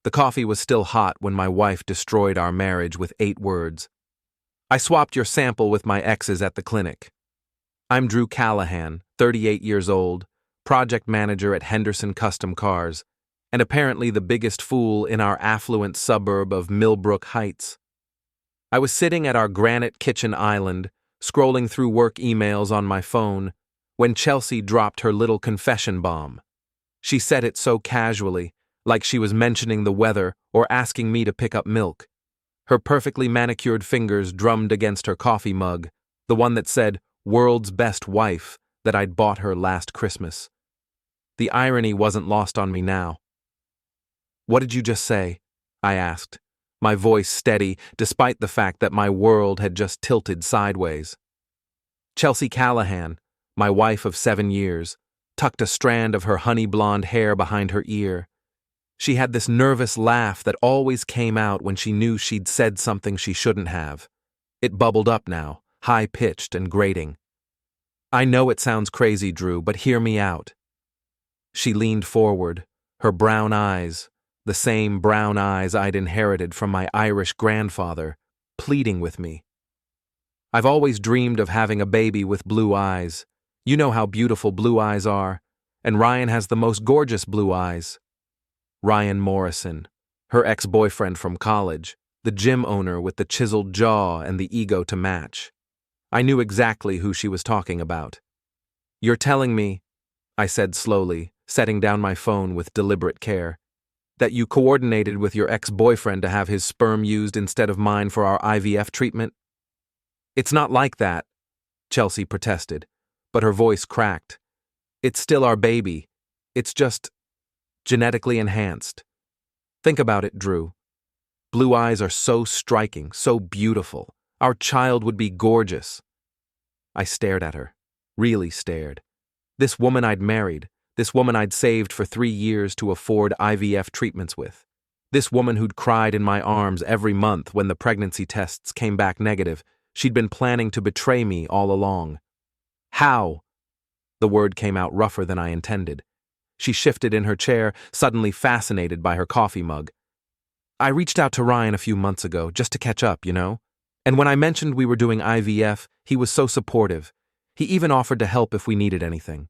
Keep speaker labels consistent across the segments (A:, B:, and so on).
A: The coffee was still hot when my wife destroyed our marriage with 8 words. I swapped your sample with my exes at the clinic. I'm Drew Callahan, 38 years old, project manager at Henderson Custom Cars, and apparently the biggest fool in our affluent suburb of Millbrook Heights. I was sitting at our granite kitchen island, scrolling through work emails on my phone, when Chelsea dropped her little confession bomb. She said it so casually, like she was mentioning the weather or asking me to pick up milk. Her perfectly manicured fingers drummed against her coffee mug, the one that said, "World's Best Wife," that I'd bought her last Christmas. The irony wasn't lost on me now. "What did you just say?" I asked, my voice steady despite the fact that my world had just tilted sideways. Chelsea Callahan, my wife of 7 years, tucked a strand of her honey-blonde hair behind her ear. She had this nervous laugh that always came out when she knew she'd said something she shouldn't have. It bubbled up now, high-pitched and grating. "I know it sounds crazy, Drew, but hear me out." She leaned forward, her brown eyes, the same brown eyes I'd inherited from my Irish grandfather, pleading with me. "I've always dreamed of having a baby with blue eyes. You know how beautiful blue eyes are, and Ryan has the most gorgeous blue eyes." Ryan Morrison, her ex-boyfriend from college, the gym owner with the chiseled jaw and the ego to match. I knew exactly who she was talking about. "You're telling me," I said slowly, setting down my phone with deliberate care, "that you coordinated with your ex-boyfriend to have his sperm used instead of mine for our IVF treatment?" "It's not like that," Chelsea protested, but her voice cracked. "It's still our baby. It's just genetically enhanced. Think about it, Drew. Blue eyes are so striking, so beautiful. Our child would be gorgeous." I stared at her, really stared. This woman I'd married, this woman I'd saved for 3 years to afford IVF treatments with, this woman who'd cried in my arms every month when the pregnancy tests came back negative, she'd been planning to betray me all along. "How?" The word came out rougher than I intended. She shifted in her chair, suddenly fascinated by her coffee mug. "I reached out to Ryan a few months ago, just to catch up, you know? And when I mentioned we were doing IVF, he was so supportive. He even offered to help if we needed anything."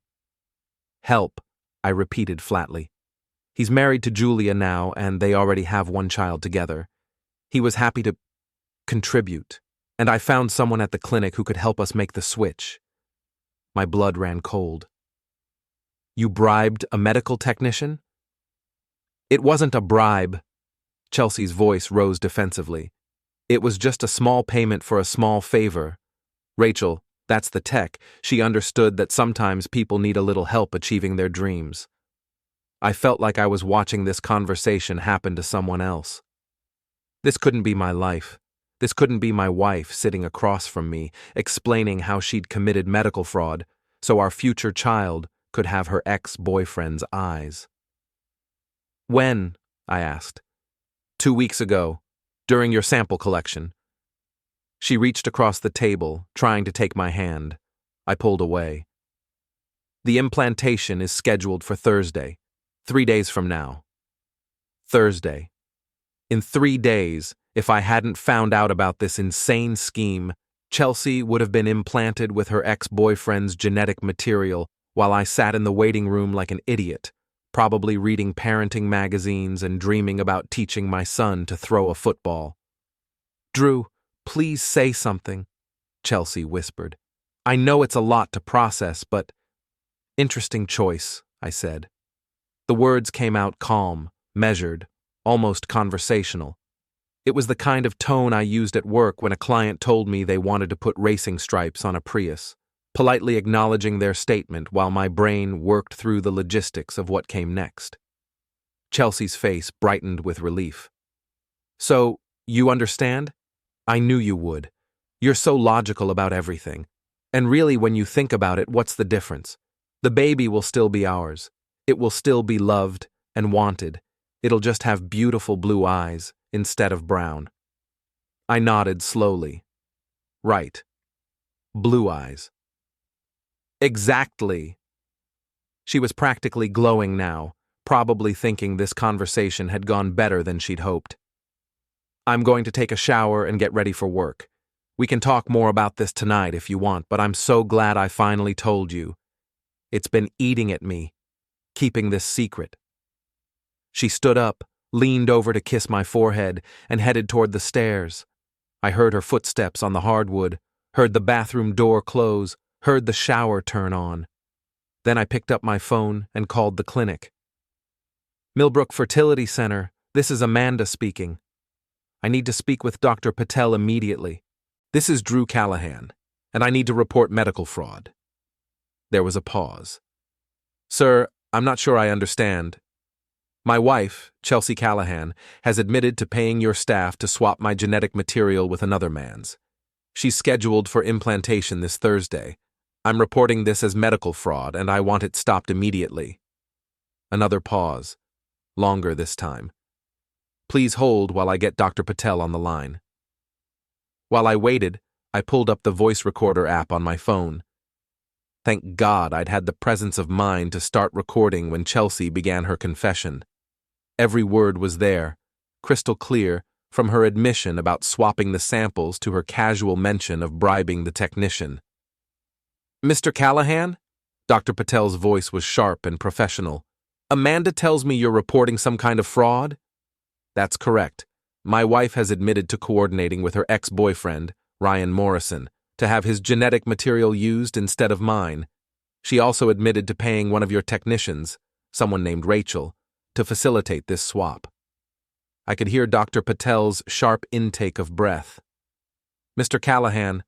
A: "Help," I repeated flatly. "He's married to Julia now, and they already have 1 child together. He was happy to contribute, and I found someone at the clinic who could help us make the switch." My blood ran cold. "You bribed a medical technician?" "It wasn't a bribe." Chelsea's voice rose defensively. "It was just a small payment for a small favor. Rachel, that's the tech. She understood that sometimes people need a little help achieving their dreams." I felt like I was watching this conversation happen to someone else. This couldn't be my life. This couldn't be my wife sitting across from me, explaining how she'd committed medical fraud, so our future child could have her ex-boyfriend's eyes. "When?" I asked. 2 weeks ago, during your sample collection." She reached across the table, trying to take my hand. I pulled away. "The implantation is scheduled for Thursday, 3 days from now." Thursday. In 3 days, if I hadn't found out about this insane scheme, Chelsea would have been implanted with her ex-boyfriend's genetic material while I sat in the waiting room like an idiot, probably reading parenting magazines and dreaming about teaching my son to throw a football. "Drew, please say something," Chelsea whispered. "I know it's a lot to process, but—" "Interesting choice," I said. The words came out calm, measured, almost conversational. It was the kind of tone I used at work when a client told me they wanted to put racing stripes on a Prius, politely acknowledging their statement while my brain worked through the logistics of what came next. Chelsea's face brightened with relief. "So, you understand? I knew you would. You're so logical about everything. And really, when you think about it, what's the difference? The baby will still be ours. It will still be loved and wanted. It'll just have beautiful blue eyes instead of brown." I nodded slowly. "Right. Blue eyes." "Exactly." She was practically glowing now, probably thinking this conversation had gone better than she'd hoped. I'm going to take a shower and get ready for work. We can talk more about this tonight if you want, but I'm so glad I finally told you. It's been eating at me, keeping this secret. She stood up, leaned over to kiss my forehead, and headed toward the stairs. I heard her footsteps on the hardwood, heard the bathroom door close, heard the shower turn on. Then I picked up my phone and called the clinic. Millbrook Fertility Center, this is Amanda speaking. I need to speak with Dr. Patel immediately. This is Drew Callahan, and I need to report medical fraud. There was a pause. Sir, I'm not sure I understand. My wife, Chelsea Callahan, has admitted to paying your staff to swap my genetic material with another man's. She's scheduled for implantation this Thursday. I'm reporting this as medical fraud, and I want it stopped immediately. Another pause. Longer this time. Please hold while I get Dr. Patel on the line. While I waited, I pulled up the voice recorder app on my phone. Thank God I'd had the presence of mind to start recording when Chelsea began her confession. Every word was there, crystal clear, from her admission about swapping the samples to her casual mention of bribing the technician. Mr. Callahan? Dr. Patel's voice was sharp and professional. Amanda tells me you're reporting some kind of fraud? That's correct. My wife has admitted to coordinating with her ex-boyfriend, Ryan Morrison, to have his genetic material used instead of mine. She also admitted to paying one of your technicians, someone named Rachel, to facilitate this swap. I could hear Dr. Patel's sharp intake of breath. Mr. Callahan,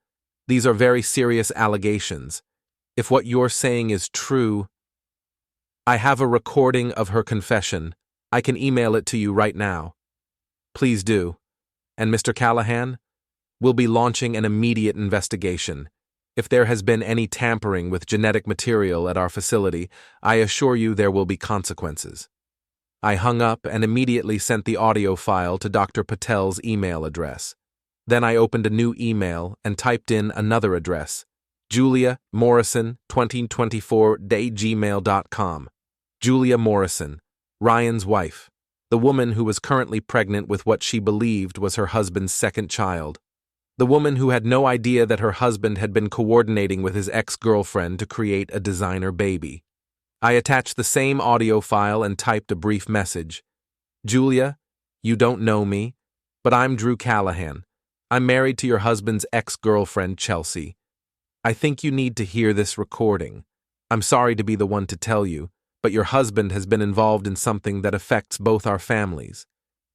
A: these are very serious allegations. If what you're saying is true, I have a recording of her confession. I can email it to you right now. Please do. And Mr. Callahan, we'll be launching an immediate investigation. If there has been any tampering with genetic material at our facility, I assure you there will be consequences. I hung up and immediately sent the audio file to Dr. Patel's email address. Then I opened a new email and typed in another address, juliamorrison2024@gmail.com. Julia Morrison, Ryan's wife, the woman who was currently pregnant with what she believed was her husband's second child. The woman who had no idea that her husband had been coordinating with his ex-girlfriend to create a designer baby. I attached the same audio file and typed a brief message. Julia, you don't know me, but I'm Drew Callahan. I'm married to your husband's ex-girlfriend, Chelsea. I think you need to hear this recording. I'm sorry to be the one to tell you, but your husband has been involved in something that affects both our families.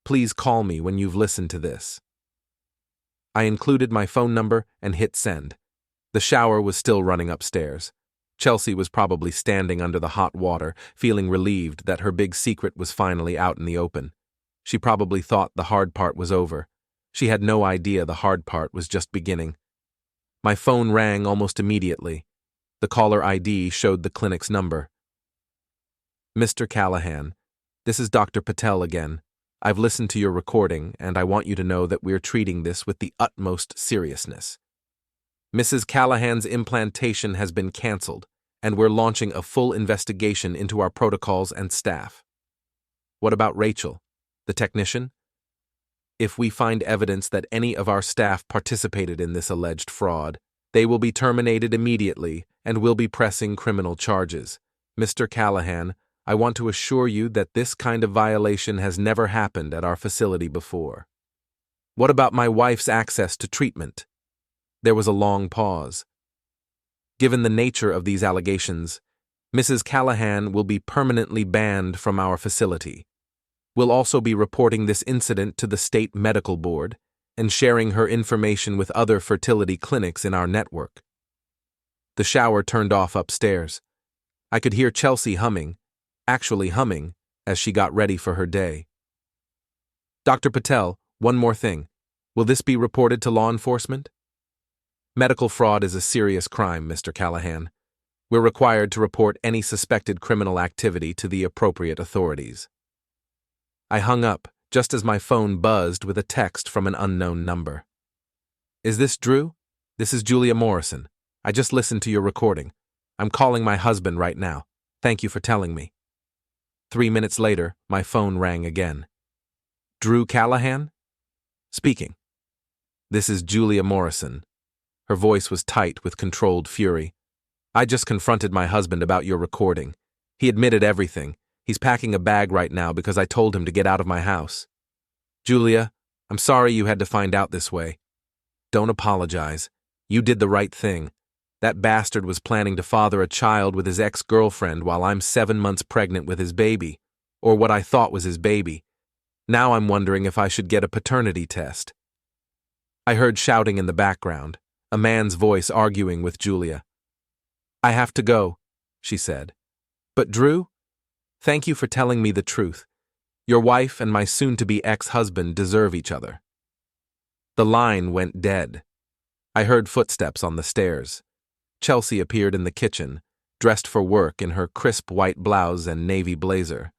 A: Please call me when you've listened to this. I included my phone number and hit send. The shower was still running upstairs. Chelsea was probably standing under the hot water, feeling relieved that her big secret was finally out in the open. She probably thought the hard part was over. She had no idea the hard part was just beginning. My phone rang almost immediately. The caller ID showed the clinic's number. Mr. Callahan, this is Dr. Patel again. I've listened to your recording, and I want you to know that we're treating this with the utmost seriousness. Mrs. Callahan's implantation has been canceled, and we're launching a full investigation into our protocols and staff. What about Rachel, the technician? If we find evidence that any of our staff participated in this alleged fraud, they will be terminated immediately and will be pressing criminal charges. Mr. Callahan, I want to assure you that this kind of violation has never happened at our facility before. What about my wife's access to treatment? There was a long pause. Given the nature of these allegations, Mrs. Callahan will be permanently banned from our facility. We'll also be reporting this incident to the state medical board and sharing her information with other fertility clinics in our network. The shower turned off upstairs. I could hear Chelsea actually humming, as she got ready for her day. Dr. Patel, one more thing. Will this be reported to law enforcement? Medical fraud is a serious crime, Mr. Callahan. We're required to report any suspected criminal activity to the appropriate authorities. I hung up just as my phone buzzed with a text from an unknown number. Is this Drew? This is Julia Morrison. I just listened to your recording. I'm calling my husband right now. Thank you for telling me. 3 minutes later, my phone rang again. Drew Callahan? Speaking. This is Julia Morrison. Her voice was tight with controlled fury. I just confronted my husband about your recording. He admitted everything. He's packing a bag right now because I told him to get out of my house. Julia, I'm sorry you had to find out this way. Don't apologize. You did the right thing. That bastard was planning to father a child with his ex-girlfriend while I'm 7 months pregnant with his baby, or what I thought was his baby. Now I'm wondering if I should get a paternity test. I heard shouting in the background, a man's voice arguing with Julia. I have to go, she said. But Drew, thank you for telling me the truth. Your wife and my soon-to-be ex-husband deserve each other. The line went dead. I heard footsteps on the stairs. Chelsea appeared in the kitchen, dressed for work in her crisp white blouse and navy blazer.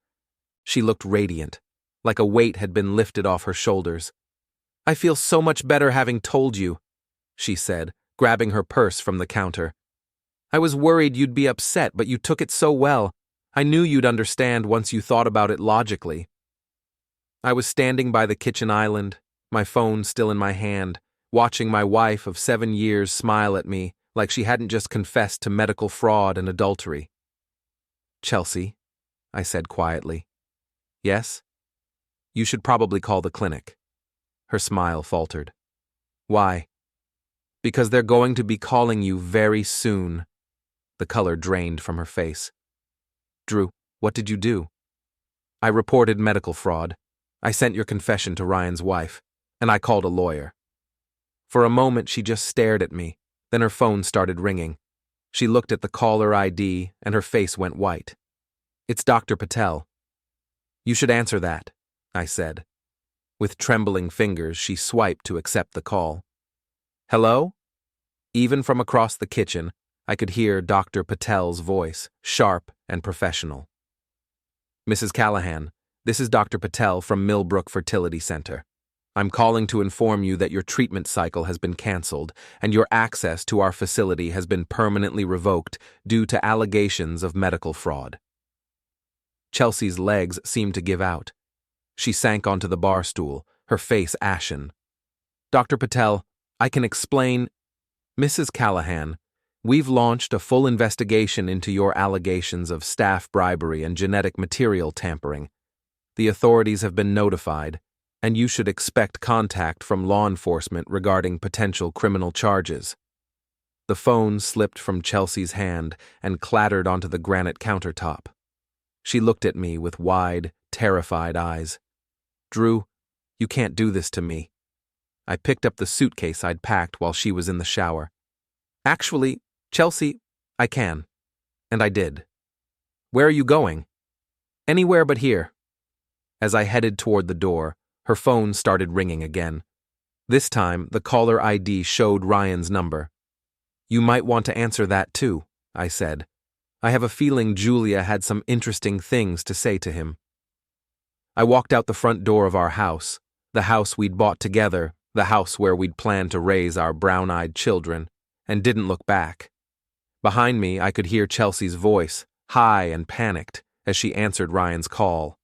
A: She looked radiant, like a weight had been lifted off her shoulders. I feel so much better having told you, she said, grabbing her purse from the counter. I was worried you'd be upset, but you took it so well. I knew you'd understand once you thought about it logically. I was standing by the kitchen island, my phone still in my hand, watching my wife of 7 years smile at me like she hadn't just confessed to medical fraud and adultery. Chelsea, I said quietly. Yes? You should probably call the clinic. Her smile faltered. Why? Because they're going to be calling you very soon. The color drained from her face. Drew, what did you do? I reported medical fraud. I sent your confession to Ryan's wife, and I called a lawyer. For a moment, she just stared at me. Then her phone started ringing. She looked at the caller ID, and her face went white. It's Dr. Patel. You should answer that, I said. With trembling fingers, she swiped to accept the call. Hello? Even from across the kitchen, I could hear Dr. Patel's voice, sharp and professional. Mrs. Callahan, this is Dr. Patel from Millbrook Fertility Center. I'm calling to inform you that your treatment cycle has been canceled and your access to our facility has been permanently revoked due to allegations of medical fraud. Chelsea's legs seemed to give out. She sank onto the bar stool, her face ashen. Dr. Patel, I can explain. Mrs. Callahan, we've launched a full investigation into your allegations of staff bribery and genetic material tampering. The authorities have been notified, and you should expect contact from law enforcement regarding potential criminal charges. The phone slipped from Chelsea's hand and clattered onto the granite countertop. She looked at me with wide, terrified eyes. Drew, you can't do this to me. I picked up the suitcase I'd packed while she was in the shower. Actually, Chelsea, I can. And I did. Where are you going? Anywhere but here. As I headed toward the door, her phone started ringing again. This time, the caller ID showed Ryan's number. You might want to answer that too, I said. I have a feeling Julia had some interesting things to say to him. I walked out the front door of our house, the house we'd bought together, the house where we'd planned to raise our brown-eyed children, and didn't look back. Behind me, I could hear Chelsea's voice, high and panicked, as she answered Ryan's call.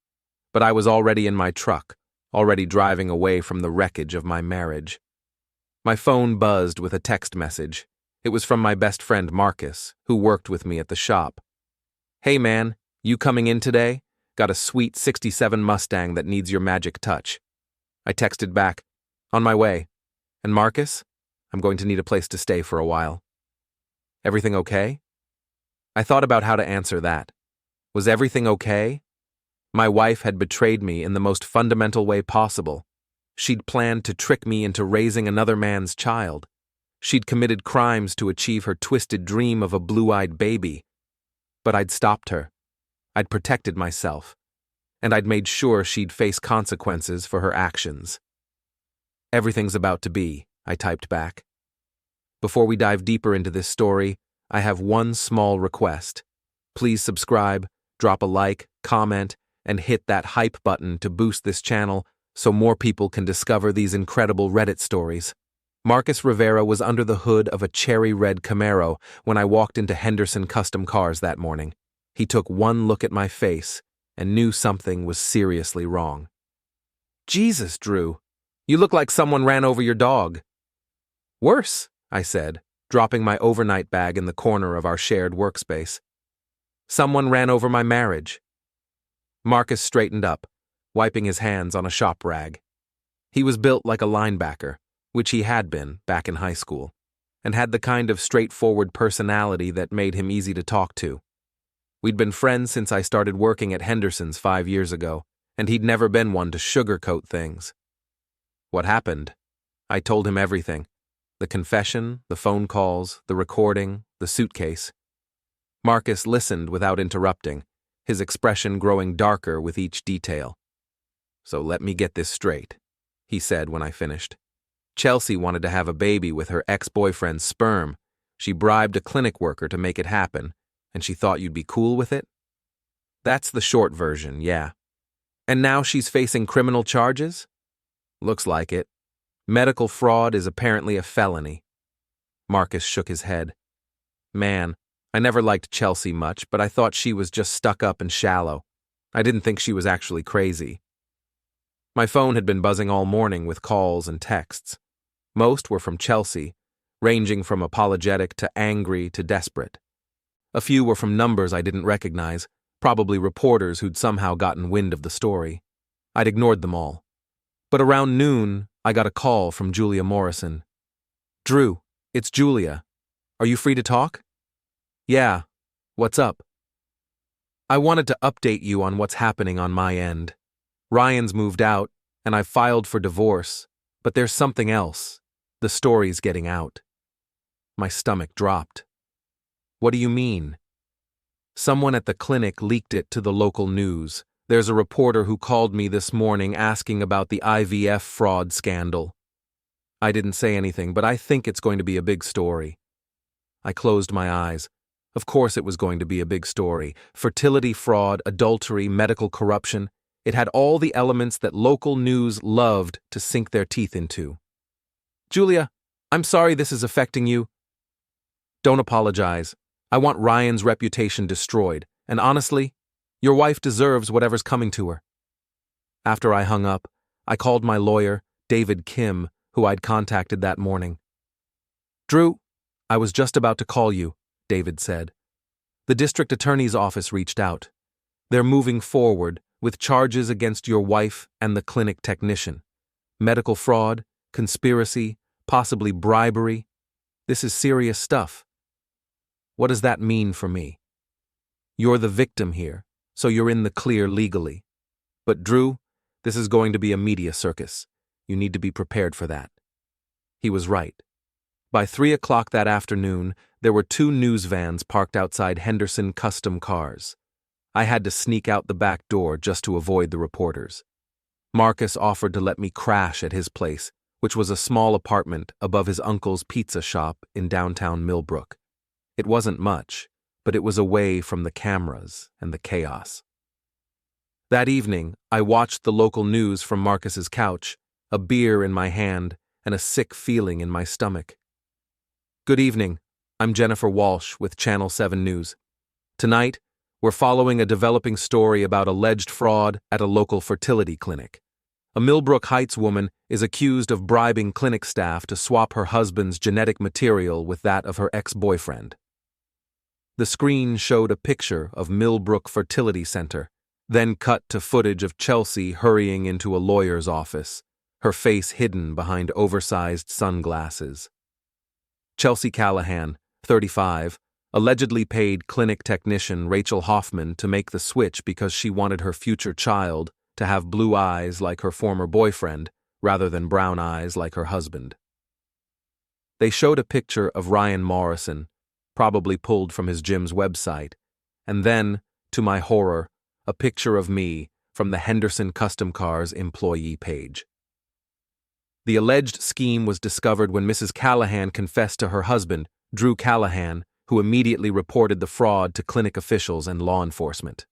A: But I was already in my truck, already driving away from the wreckage of my marriage. My phone buzzed with a text message. It was from my best friend Marcus, who worked with me at the shop. Hey man, you coming in today? Got a sweet '67 Mustang that needs your magic touch. I texted back, on my way. And Marcus, I'm going to need a place to stay for a while. Everything okay? I thought about how to answer that. Was everything okay? My wife had betrayed me in the most fundamental way possible. She'd planned to trick me into raising another man's child. She'd committed crimes to achieve her twisted dream of a blue-eyed baby. But I'd stopped her. I'd protected myself. And I'd made sure she'd face consequences for her actions. Everything's about to be, I typed back. Before we dive deeper into this story, I have one small request. Please subscribe, drop a like, comment, and hit that hype button to boost this channel so more people can discover these incredible Reddit stories. Marcus Rivera was under the hood of a cherry red Camaro when I walked into Henderson Custom Cars that morning. He took one look at my face, and knew something was seriously wrong. Jesus, Drew, you look like someone ran over your dog. Worse, I said, dropping my overnight bag in the corner of our shared workspace. Someone ran over my marriage. Marcus straightened up, wiping his hands on a shop rag. He was built like a linebacker, which he had been back in high school, and had the kind of straightforward personality that made him easy to talk to. We'd been friends since I started working at Henderson's 5 years ago, and he'd never been one to sugarcoat things. What happened? I told him everything. The confession, the phone calls, the recording, the suitcase. Marcus listened without interrupting, his expression growing darker with each detail. So let me get this straight, he said when I finished. Chelsea wanted to have a baby with her ex-boyfriend's sperm. She bribed a clinic worker to make it happen, and she thought you'd be cool with it? That's the short version, yeah. And now she's facing criminal charges? Looks like it. Medical fraud is apparently a felony. Marcus shook his head. Man, I never liked Chelsea much, but I thought she was just stuck up and shallow. I didn't think she was actually crazy. My phone had been buzzing all morning with calls and texts. Most were from Chelsea, ranging from apologetic to angry to desperate. A few were from numbers I didn't recognize, probably reporters who'd somehow gotten wind of the story. I'd ignored them all. But around noon, I got a call from Julia Morrison. Drew, it's Julia. Are you free to talk? Yeah. What's up? I wanted to update you on what's happening on my end. Ryan's moved out, and I've filed for divorce, but there's something else. The story's getting out. My stomach dropped. What do you mean? Someone at the clinic leaked it to the local news. There's a reporter who called me this morning asking about the IVF fraud scandal. I didn't say anything, but I think it's going to be a big story. I closed my eyes. Of course it was going to be a big story. Fertility fraud, adultery, medical corruption. It had all the elements that local news loved to sink their teeth into. Julia, I'm sorry this is affecting you. Don't apologize. I want Ryan's reputation destroyed, and honestly, your wife deserves whatever's coming to her. After I hung up, I called my lawyer, David Kim, who I'd contacted that morning. Drew, I was just about to call you, David said. The district attorney's office reached out. They're moving forward with charges against your wife and the clinic technician. Medical fraud, conspiracy, possibly bribery. This is serious stuff. What does that mean for me? You're the victim here, so you're in the clear legally. But Drew, this is going to be a media circus. You need to be prepared for that. He was right. By 3 o'clock that afternoon, there were 2 news vans parked outside Henderson Custom Cars. I had to sneak out the back door just to avoid the reporters. Marcus offered to let me crash at his place, which was a small apartment above his uncle's pizza shop in downtown Millbrook. It wasn't much, but it was away from the cameras and the chaos. That evening, I watched the local news from Marcus's couch, a beer in my hand and a sick feeling in my stomach. Good evening. I'm Jennifer Walsh with Channel 7 News. Tonight, we're following a developing story about alleged fraud at a local fertility clinic. A Millbrook Heights woman is accused of bribing clinic staff to swap her husband's genetic material with that of her ex-boyfriend. The screen showed a picture of Millbrook Fertility Center, then cut to footage of Chelsea hurrying into a lawyer's office, her face hidden behind oversized sunglasses. Chelsea Callahan, 35, allegedly paid clinic technician Rachel Hoffman to make the switch because she wanted her future child to have blue eyes like her former boyfriend rather than brown eyes like her husband. They showed a picture of Ryan Morrison, probably pulled from his gym's website, and then, to my horror, a picture of me from the Henderson Custom Cars employee page. The alleged scheme was discovered when Mrs. Callahan confessed to her husband, Drew Callahan, who immediately reported the fraud to clinic officials and law enforcement.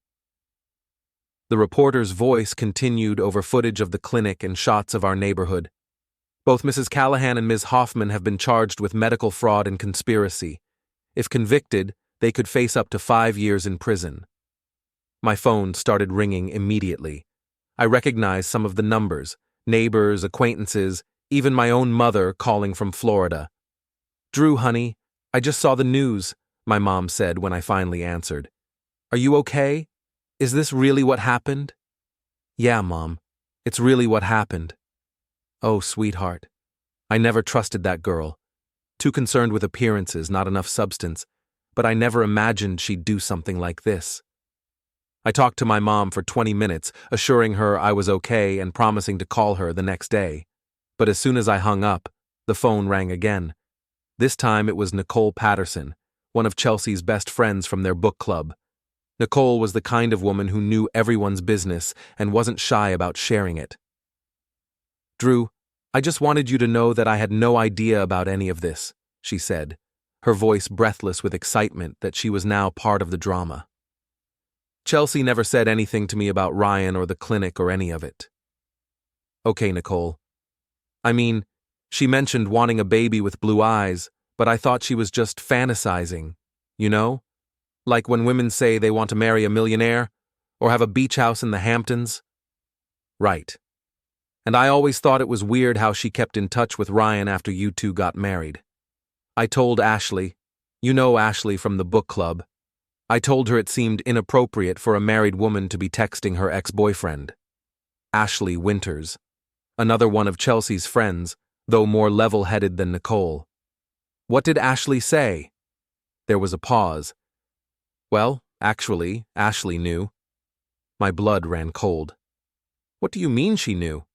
A: The reporter's voice continued over footage of the clinic and shots of our neighborhood. Both Mrs. Callahan and Ms. Hoffman have been charged with medical fraud and conspiracy. If convicted, they could face up to 5 years in prison. My phone started ringing immediately. I recognized some of the numbers, neighbors, acquaintances, even my own mother calling from Florida. "Drew, honey, I just saw the news," my mom said when I finally answered. "Are you okay? Is this really what happened?" "Yeah, Mom. It's really what happened." "Oh, sweetheart. I never trusted that girl. Too concerned with appearances, not enough substance, but I never imagined she'd do something like this." I talked to my mom for 20 minutes, assuring her I was okay and promising to call her the next day. But as soon as I hung up, the phone rang again. This time it was Nicole Patterson, one of Chelsea's best friends from their book club. Nicole was the kind of woman who knew everyone's business and wasn't shy about sharing it. "Drew, I just wanted you to know that I had no idea about any of this," she said, her voice breathless with excitement that she was now part of the drama. "Chelsea never said anything to me about Ryan or the clinic or any of it." "Okay, Nicole. I mean, she mentioned wanting a baby with blue eyes, but I thought she was just fantasizing, you know? Like when women say they want to marry a millionaire or have a beach house in the Hamptons." "Right. And I always thought it was weird how she kept in touch with Ryan after you two got married. I told Ashley, you know Ashley from the book club, I told her it seemed inappropriate for a married woman to be texting her ex-boyfriend. Ashley Winters, another one of Chelsea's friends, though more level-headed than Nicole. What did Ashley say?" There was a pause. "Well, actually, Ashley knew." My blood ran cold. "What do you mean she knew?"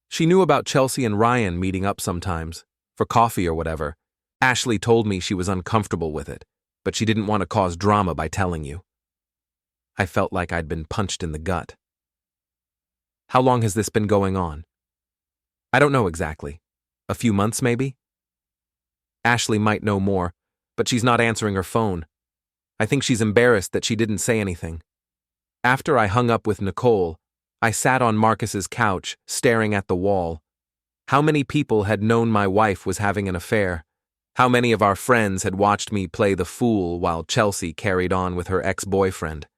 A: "She knew about Chelsea and Ryan meeting up sometimes, for coffee or whatever. Ashley told me she was uncomfortable with it, but she didn't want to cause drama by telling you." I felt like I'd been punched in the gut. "How long has this been going on?" "I don't know exactly. A few months, maybe?" "Ashley might know more, but she's not answering her phone. I think she's embarrassed that she didn't say anything." After I hung up with Nicole, I sat on Marcus's couch, staring at the wall. How many people had known my wife was having an affair? How many of our friends had watched me play the fool while Chelsea carried on with her ex-boyfriend?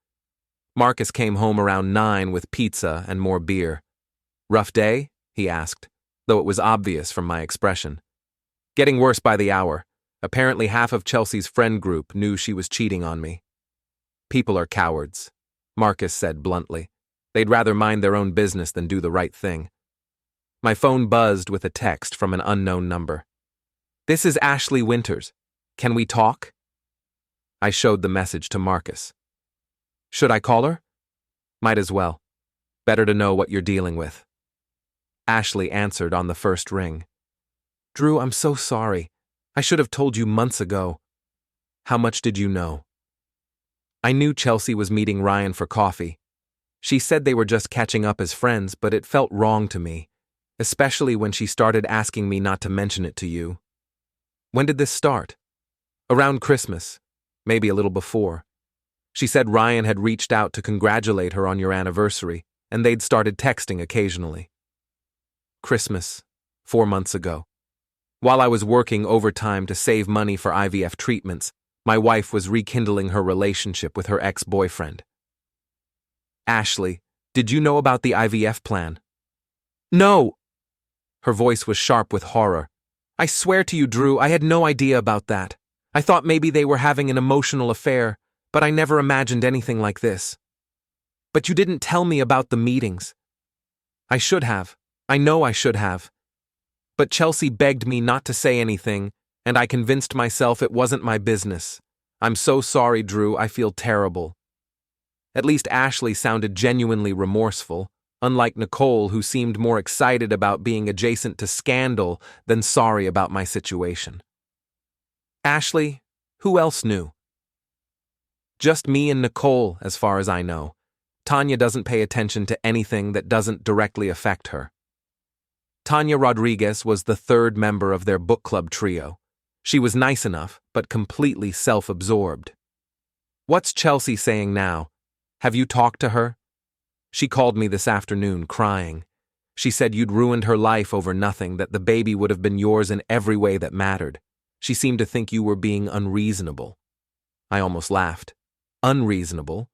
A: Marcus came home around 9 with pizza and more beer. "Rough day?" he asked, though it was obvious from my expression. "Getting worse by the hour. Apparently half of Chelsea's friend group knew she was cheating on me." "People are cowards," Marcus said bluntly. "They'd rather mind their own business than do the right thing." My phone buzzed with a text from an unknown number. "This is Ashley Winters. Can we talk?" I showed the message to Marcus. "Should I call her?" "Might as well. Better to know what you're dealing with." Ashley answered on the first ring. "Drew, I'm so sorry. I should have told you months ago." "How much did you know?" "I knew Chelsea was meeting Ryan for coffee. She said they were just catching up as friends, but it felt wrong to me, especially when she started asking me not to mention it to you." "When did this start?" "Around Christmas, maybe a little before. She said Ryan had reached out to congratulate her on your anniversary, and they'd started texting occasionally." "Christmas, 4 months ago. While I was working overtime to save money for IVF treatments, my wife was rekindling her relationship with her ex-boyfriend." "Ashley, did you know about the IVF plan?" "No!" Her voice was sharp with horror. "I swear to you, Drew, I had no idea about that. I thought maybe they were having an emotional affair, but I never imagined anything like this." "But you didn't tell me about the meetings." "I should have. I know I should have. But Chelsea begged me not to say anything, and I convinced myself it wasn't my business. I'm so sorry, Drew, I feel terrible." At least Ashley sounded genuinely remorseful, unlike Nicole, who seemed more excited about being adjacent to scandal than sorry about my situation. "Ashley, who else knew?" "Just me and Nicole, as far as I know. Tanya doesn't pay attention to anything that doesn't directly affect her." Tanya Rodriguez was the third member of their book club trio. She was nice enough, but completely self-absorbed. "What's Chelsea saying now? Have you talked to her?" "She called me this afternoon, crying. She said you'd ruined her life over nothing, that the baby would have been yours in every way that mattered. She seemed to think you were being unreasonable." I almost laughed. "Unreasonable?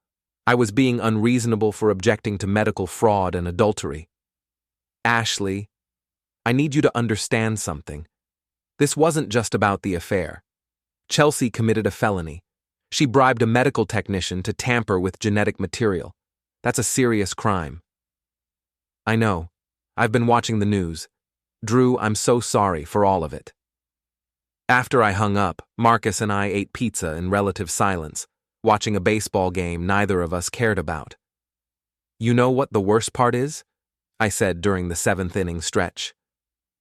A: I was being unreasonable for objecting to medical fraud and adultery. Ashley, I need you to understand something. This wasn't just about the affair. Chelsea committed a felony. She bribed a medical technician to tamper with genetic material. That's a serious crime. I know. I've been watching the news. Drew, I'm so sorry for all of it. After I hung up, Marcus and I ate pizza in relative silence, watching a baseball game neither of us cared about. You know what the worst part is? I said during the 7th-inning stretch.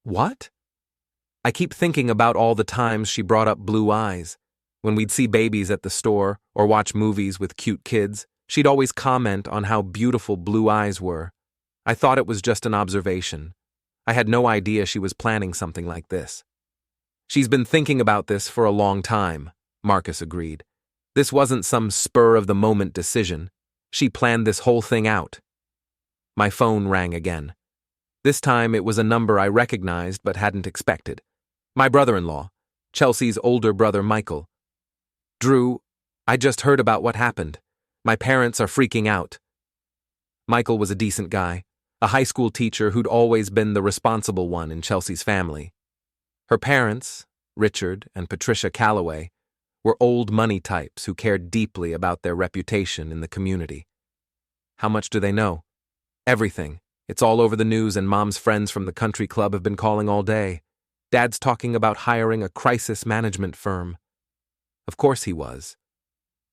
A: What? I keep thinking about all the times she brought up blue eyes. When we'd see babies at the store or watch movies with cute kids, she'd always comment on how beautiful blue eyes were. I thought it was just an observation. I had no idea she was planning something like this. She's been thinking about this for a long time, Marcus agreed. This wasn't some spur-of-the-moment decision. She planned this whole thing out. My phone rang again. This time it was a number I recognized but hadn't expected. My brother-in-law, Chelsea's older brother Michael. Drew, I just heard about what happened. My parents are freaking out. Michael was a decent guy, a high school teacher who'd always been the responsible one in Chelsea's family. Her parents, Richard and Patricia Calloway, were old money types who cared deeply about their reputation in the community. How much do they know? Everything. It's all over the news, and Mom's friends from the country club have been calling all day. Dad's talking about hiring a crisis management firm. Of course he was.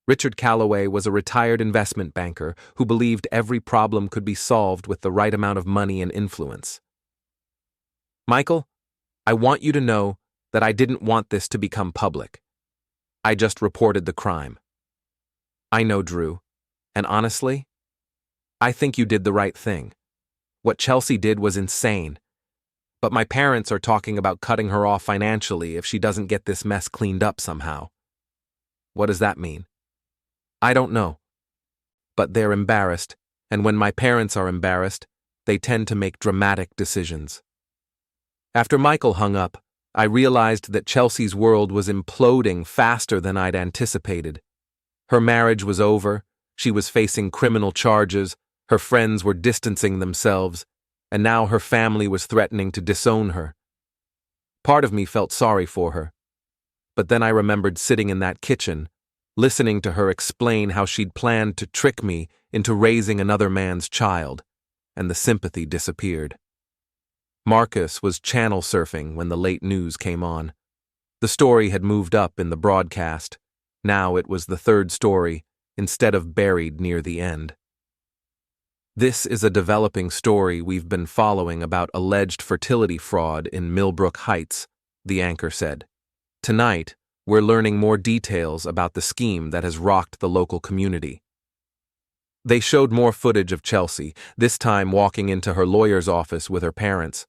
A: Richard Calloway was a retired investment banker who believed every problem could be solved with the right amount of money and influence. Michael, I want you to know that I didn't want this to become public. I just reported the crime. I know, Drew, and honestly, I think you did the right thing. What Chelsea did was insane. But my parents are talking about cutting her off financially if she doesn't get this mess cleaned up somehow. What does that mean? I don't know. But they're embarrassed, and when my parents are embarrassed, they tend to make dramatic decisions. After Michael hung up, I realized that Chelsea's world was imploding faster than I'd anticipated. Her marriage was over, she was facing criminal charges, her friends were distancing themselves, and now her family was threatening to disown her. Part of me felt sorry for her. But then I remembered sitting in that kitchen, listening to her explain how she'd planned to trick me into raising another man's child, and the sympathy disappeared. Marcus was channel surfing when the late news came on. The story had moved up in the broadcast. Now it was the third story, instead of buried near the end. This is a developing story we've been following about alleged fertility fraud in Millbrook Heights, the anchor said. Tonight, we're learning more details about the scheme that has rocked the local community. They showed more footage of Chelsea, this time walking into her lawyer's office with her parents.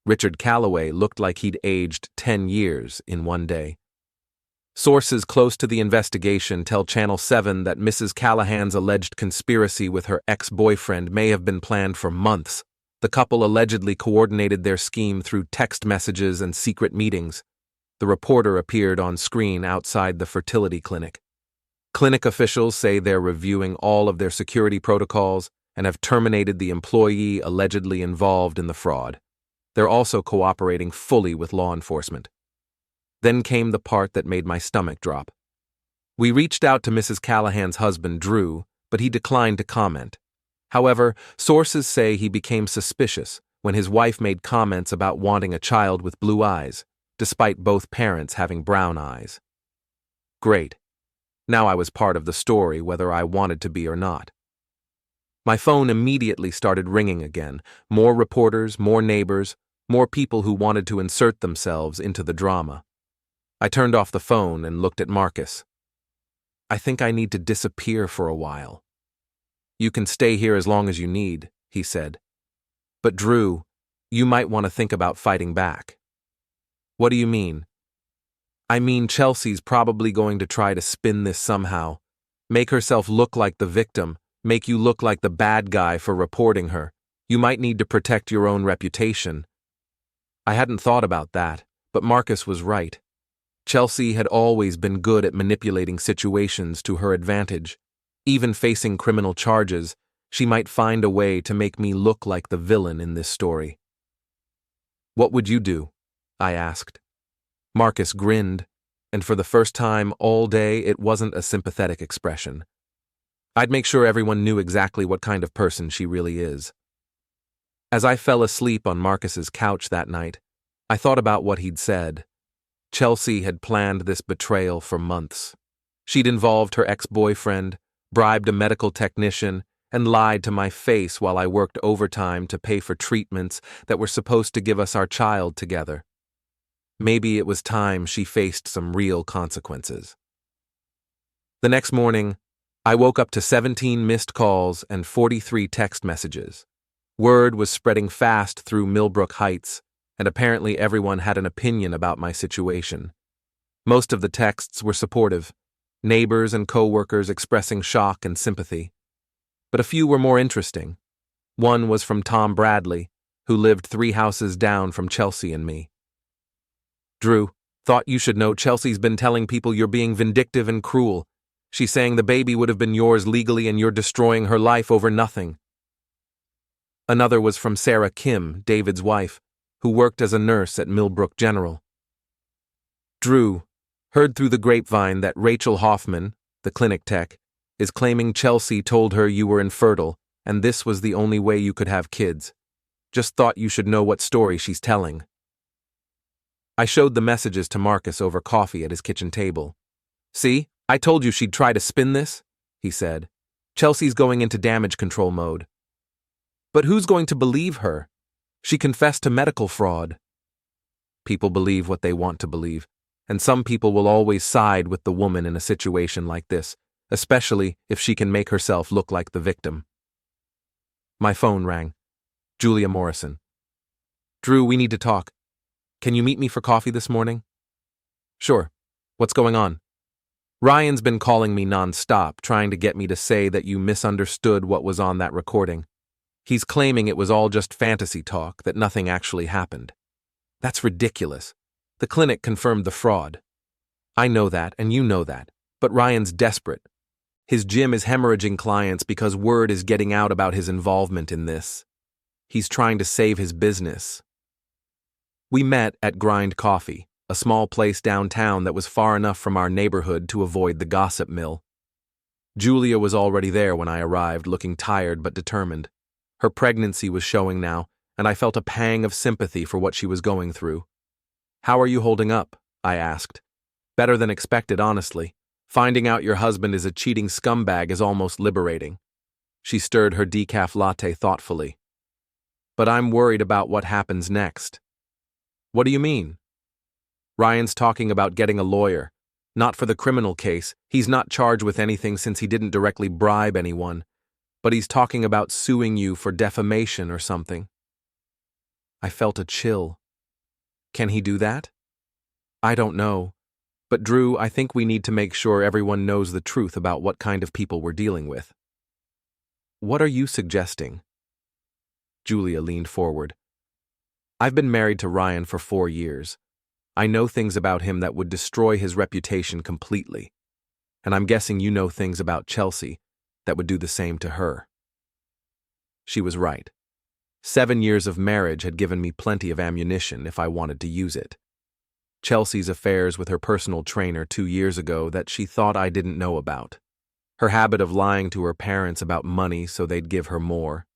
A: Richard Calloway looked like he'd aged 10 years in one day. Sources close to the investigation tell Channel 7 that Mrs. Callahan's alleged conspiracy with her ex-boyfriend may have been planned for months. The couple allegedly coordinated their scheme through text messages and secret meetings. The reporter appeared on screen outside the fertility clinic. Clinic officials say they're reviewing all of their security protocols and have terminated the employee allegedly involved in the fraud. They're also cooperating fully with law enforcement. Then came the part that made my stomach drop. We reached out to Mrs. Callahan's husband, Drew, but he declined to comment. However, sources say he became suspicious when his wife made comments about wanting a child with blue eyes, despite both parents having brown eyes. Great. Now I was part of the story whether I wanted to be or not. My phone immediately started ringing again. More reporters, more neighbors, more people who wanted to insert themselves into the drama. I turned off the phone and looked at Marcus. I think I need to disappear for a while. You can stay here as long as you need, he said. But Drew, you might want to think about fighting back. What do you mean? I mean, Chelsea's probably going to try to spin this somehow, make herself look like the victim, make you look like the bad guy for reporting her. You might need to protect your own reputation. I hadn't thought about that, but Marcus was right. Chelsea had always been good at manipulating situations to her advantage. Even facing criminal charges, she might find a way to make me look like the villain in this story. "What would you do?" I asked. Marcus grinned, and for the first time all day it wasn't a sympathetic expression. "I'd make sure everyone knew exactly what kind of person she really is." As I fell asleep on Marcus's couch that night, I thought about what he'd said. Chelsea had planned this betrayal for months. She'd involved her ex-boyfriend, bribed a medical technician, and lied to my face while I worked overtime to pay for treatments that were supposed to give us our child together. Maybe it was time she faced some real consequences. The next morning, I woke up to 17 missed calls and 43 text messages. Word was spreading fast through Millbrook Heights, and apparently everyone had an opinion about my situation. Most of the texts were supportive, neighbors and co-workers expressing shock and sympathy. But a few were more interesting. One was from Tom Bradley, who lived 3 houses down from Chelsea and me. "Drew, thought you should know Chelsea's been telling people you're being vindictive and cruel. She's saying the baby would have been yours legally and you're destroying her life over nothing." Another was from Sarah Kim, David's wife, who worked as a nurse at Millbrook General. "Drew, heard through the grapevine that Rachel Hoffman, the clinic tech, is claiming Chelsea told her you were infertile and this was the only way you could have kids. Just thought you should know what story she's telling." I showed the messages to Marcus over coffee at his kitchen table. "See, I told you she'd try to spin this," he said. "Chelsea's going into damage control mode." "But who's going to believe her? She confessed to medical fraud." People believe what they want to believe, and some people will always side with the woman in a situation like this, especially if she can make herself look like the victim. My phone rang. Julia Morrison. "Drew, we need to talk. Can you meet me for coffee this morning?" "Sure. What's going on?" "Ryan's been calling me non-stop, trying to get me to say that you misunderstood what was on that recording. He's claiming it was all just fantasy talk, that nothing actually happened. That's ridiculous. The clinic confirmed the fraud. I know that, and you know that, but Ryan's desperate. His gym is hemorrhaging clients because word is getting out about his involvement in this. He's trying to save his business." We met at Grind Coffee, a small place downtown that was far enough from our neighborhood to avoid the gossip mill. Julia was already there when I arrived, looking tired but determined. Her pregnancy was showing now, and I felt a pang of sympathy for what she was going through. "How are you holding up?" I asked. "Better than expected, honestly. Finding out your husband is a cheating scumbag is almost liberating." She stirred her decaf latte thoughtfully. "But I'm worried about what happens next." "What do you mean?" "Ryan's talking about getting a lawyer. Not for the criminal case. He's not charged with anything since he didn't directly bribe anyone. But he's talking about suing you for defamation or something." I felt a chill. Can he do that? I don't know. But Drew, I think we need to make sure everyone knows the truth about what kind of people we're dealing with. "What are you suggesting?" Julia leaned forward. "I've been married to Ryan for 4 years. I know things about him that would destroy his reputation completely. And I'm guessing you know things about Chelsea that would do the same to her." She was right. 7 years of marriage had given me plenty of ammunition if I wanted to use it. Chelsea's affairs with her personal trainer 2 years ago that she thought I didn't know about. Her habit of lying to her parents about money so they'd give her more.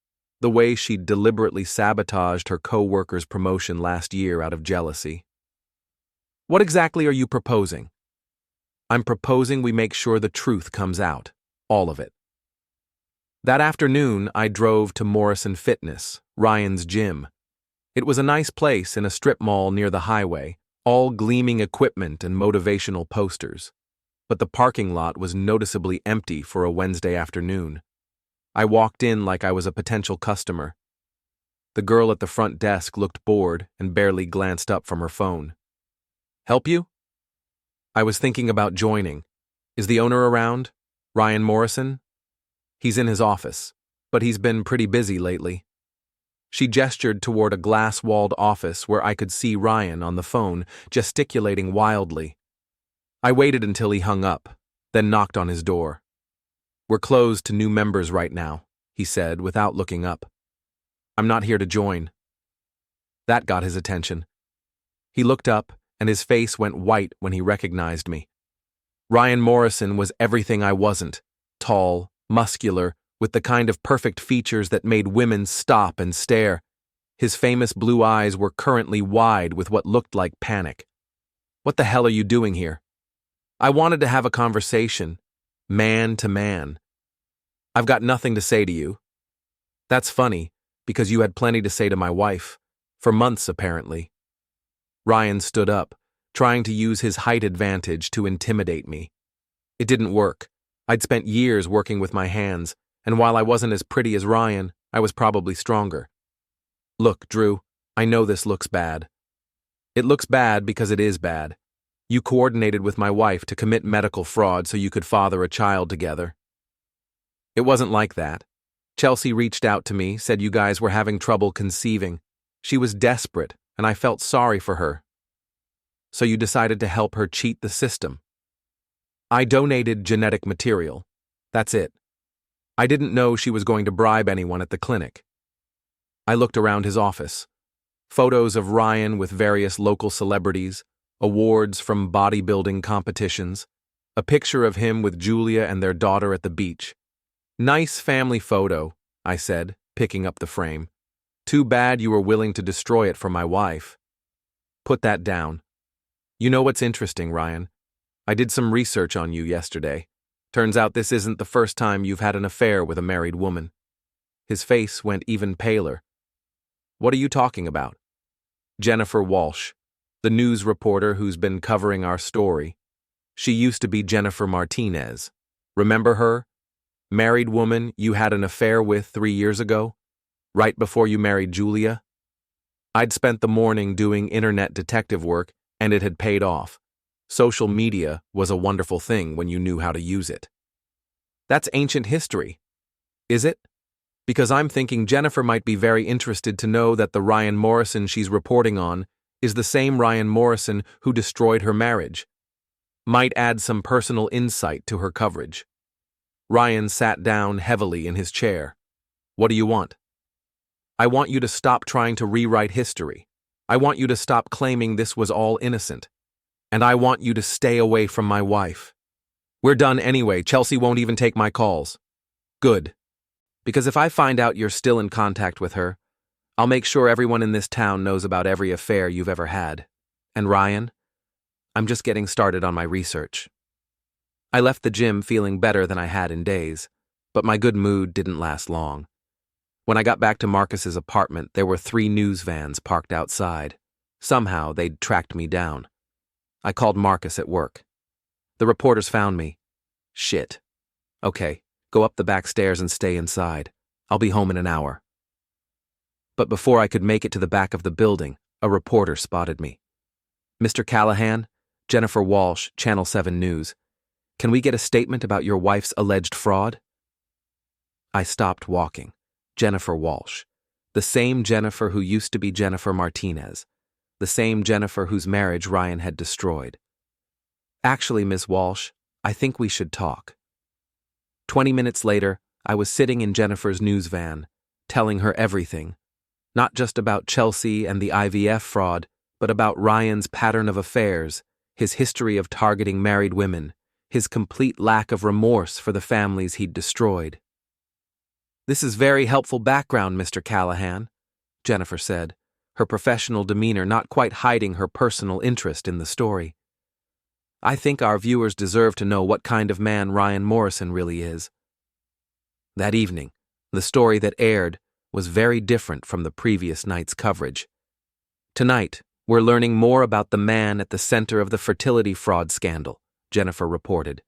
A: The way she'd deliberately sabotaged her co-worker's promotion last year out of jealousy. "What exactly are you proposing?" "I'm proposing we make sure the truth comes out. All of it." That afternoon, I drove to Morrison Fitness, Ryan's gym. It was a nice place in a strip mall near the highway, all gleaming equipment and motivational posters. But the parking lot was noticeably empty for a Wednesday afternoon. I walked in like I was a potential customer. The girl at the front desk looked bored and barely glanced up from her phone. "Help you?" "I was thinking about joining. Is the owner around? Ryan Morrison?" "He's in his office, but he's been pretty busy lately." She gestured toward a glass-walled office where I could see Ryan on the phone, gesticulating wildly. I waited until he hung up, then knocked on his door. We're closed to new members right now, he said without looking up. I'm not here to join. That got his attention. He looked up, and his face went white when he recognized me. Ryan Morrison was everything I wasn't: tall, muscular, with the kind of perfect features that made women stop and stare. His famous blue eyes were currently wide with what looked like panic. What the hell are you doing here? I wanted to have a conversation, man to man. I've got nothing to say to you. That's funny, because you had plenty to say to my wife. For months, apparently. Ryan stood up, trying to use his height advantage to intimidate me. It didn't work. I'd spent years working with my hands, and while I wasn't as pretty as Ryan, I was probably stronger. Look, Drew, I know this looks bad. It looks bad because it is bad. You coordinated with my wife to commit medical fraud so you could father a child together. It wasn't like that. Chelsea reached out to me, said you guys were having trouble conceiving. She was desperate, and I felt sorry for her. So you decided to help her cheat the system. I donated genetic material. That's it. I didn't know she was going to bribe anyone at the clinic. I looked around his office. Photos of Ryan with various local celebrities, awards from bodybuilding competitions, a picture of him with Julia and their daughter at the beach. Nice family photo, I said, picking up the frame. Too bad you were willing to destroy it for my wife. Put that down. You know what's interesting, Ryan? I did some research on you yesterday. Turns out this isn't the first time you've had an affair with a married woman. His face went even paler. What are you talking about? Jennifer Walsh, the news reporter who's been covering our story. She used to be Jennifer Martinez. Remember her? Married woman you had an affair with 3 years ago? Right before you married Julia? I'd spent the morning doing internet detective work, and it had paid off. Social media was a wonderful thing when you knew how to use it. That's ancient history. Is it? Because I'm thinking Jennifer might be very interested to know that the Ryan Morrison she's reporting on is the same Ryan Morrison who destroyed her marriage. Might add some personal insight to her coverage. Ryan sat down heavily in his chair. What do you want? I want you to stop trying to rewrite history. I want you to stop claiming this was all innocent. And I want you to stay away from my wife. We're done anyway. Chelsea won't even take my calls. Good. Because if I find out you're still in contact with her, I'll make sure everyone in this town knows about every affair you've ever had. And Ryan, I'm just getting started on my research. I left the gym feeling better than I had in days, but my good mood didn't last long. When I got back to Marcus's apartment, there were 3 news vans parked outside. Somehow, they'd tracked me down. I called Marcus at work. The reporters found me. Shit. Okay, go up the back stairs and stay inside. I'll be home in an hour. But before I could make it to the back of the building, a reporter spotted me. Mr. Callahan, Jennifer Walsh, Channel 7 News. Can we get a statement about your wife's alleged fraud? I stopped walking. Jennifer Walsh. The same Jennifer who used to be Jennifer Martinez. The same Jennifer whose marriage Ryan had destroyed. Actually, Miss Walsh, I think we should talk. 20 minutes later, I was sitting in Jennifer's news van, telling her everything. Not just about Chelsea and the IVF fraud, but about Ryan's pattern of affairs, his history of targeting married women, his complete lack of remorse for the families he'd destroyed. This is very helpful background, Mr. Callahan, Jennifer said, her professional demeanor not quite hiding her personal interest in the story. I think our viewers deserve to know what kind of man Ryan Morrison really is. That evening, the story that aired was very different from the previous night's coverage. Tonight, we're learning more about the man at the center of the fertility fraud scandal, Jennifer reported.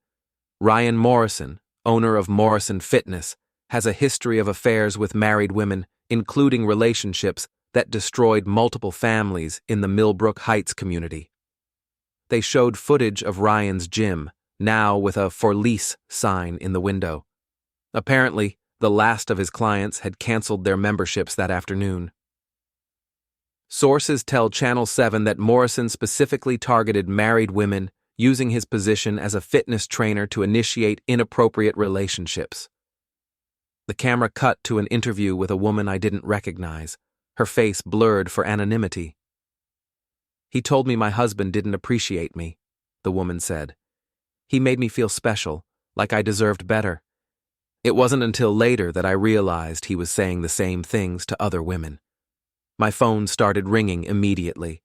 A: Ryan Morrison, owner of Morrison Fitness, has a history of affairs with married women, including relationships that destroyed multiple families in the Millbrook Heights community. They showed footage of Ryan's gym, now with a "for lease" sign in the window. Apparently, the last of his clients had canceled their memberships that afternoon. Sources tell Channel 7 that Morrison specifically targeted married women using his position as a fitness trainer to initiate inappropriate relationships. The camera cut to an interview with a woman I didn't recognize, her face blurred for anonymity. "He told me my husband didn't appreciate me," the woman said. "He made me feel special, like I deserved better." It wasn't until later that I realized he was saying the same things to other women. My phone started ringing immediately.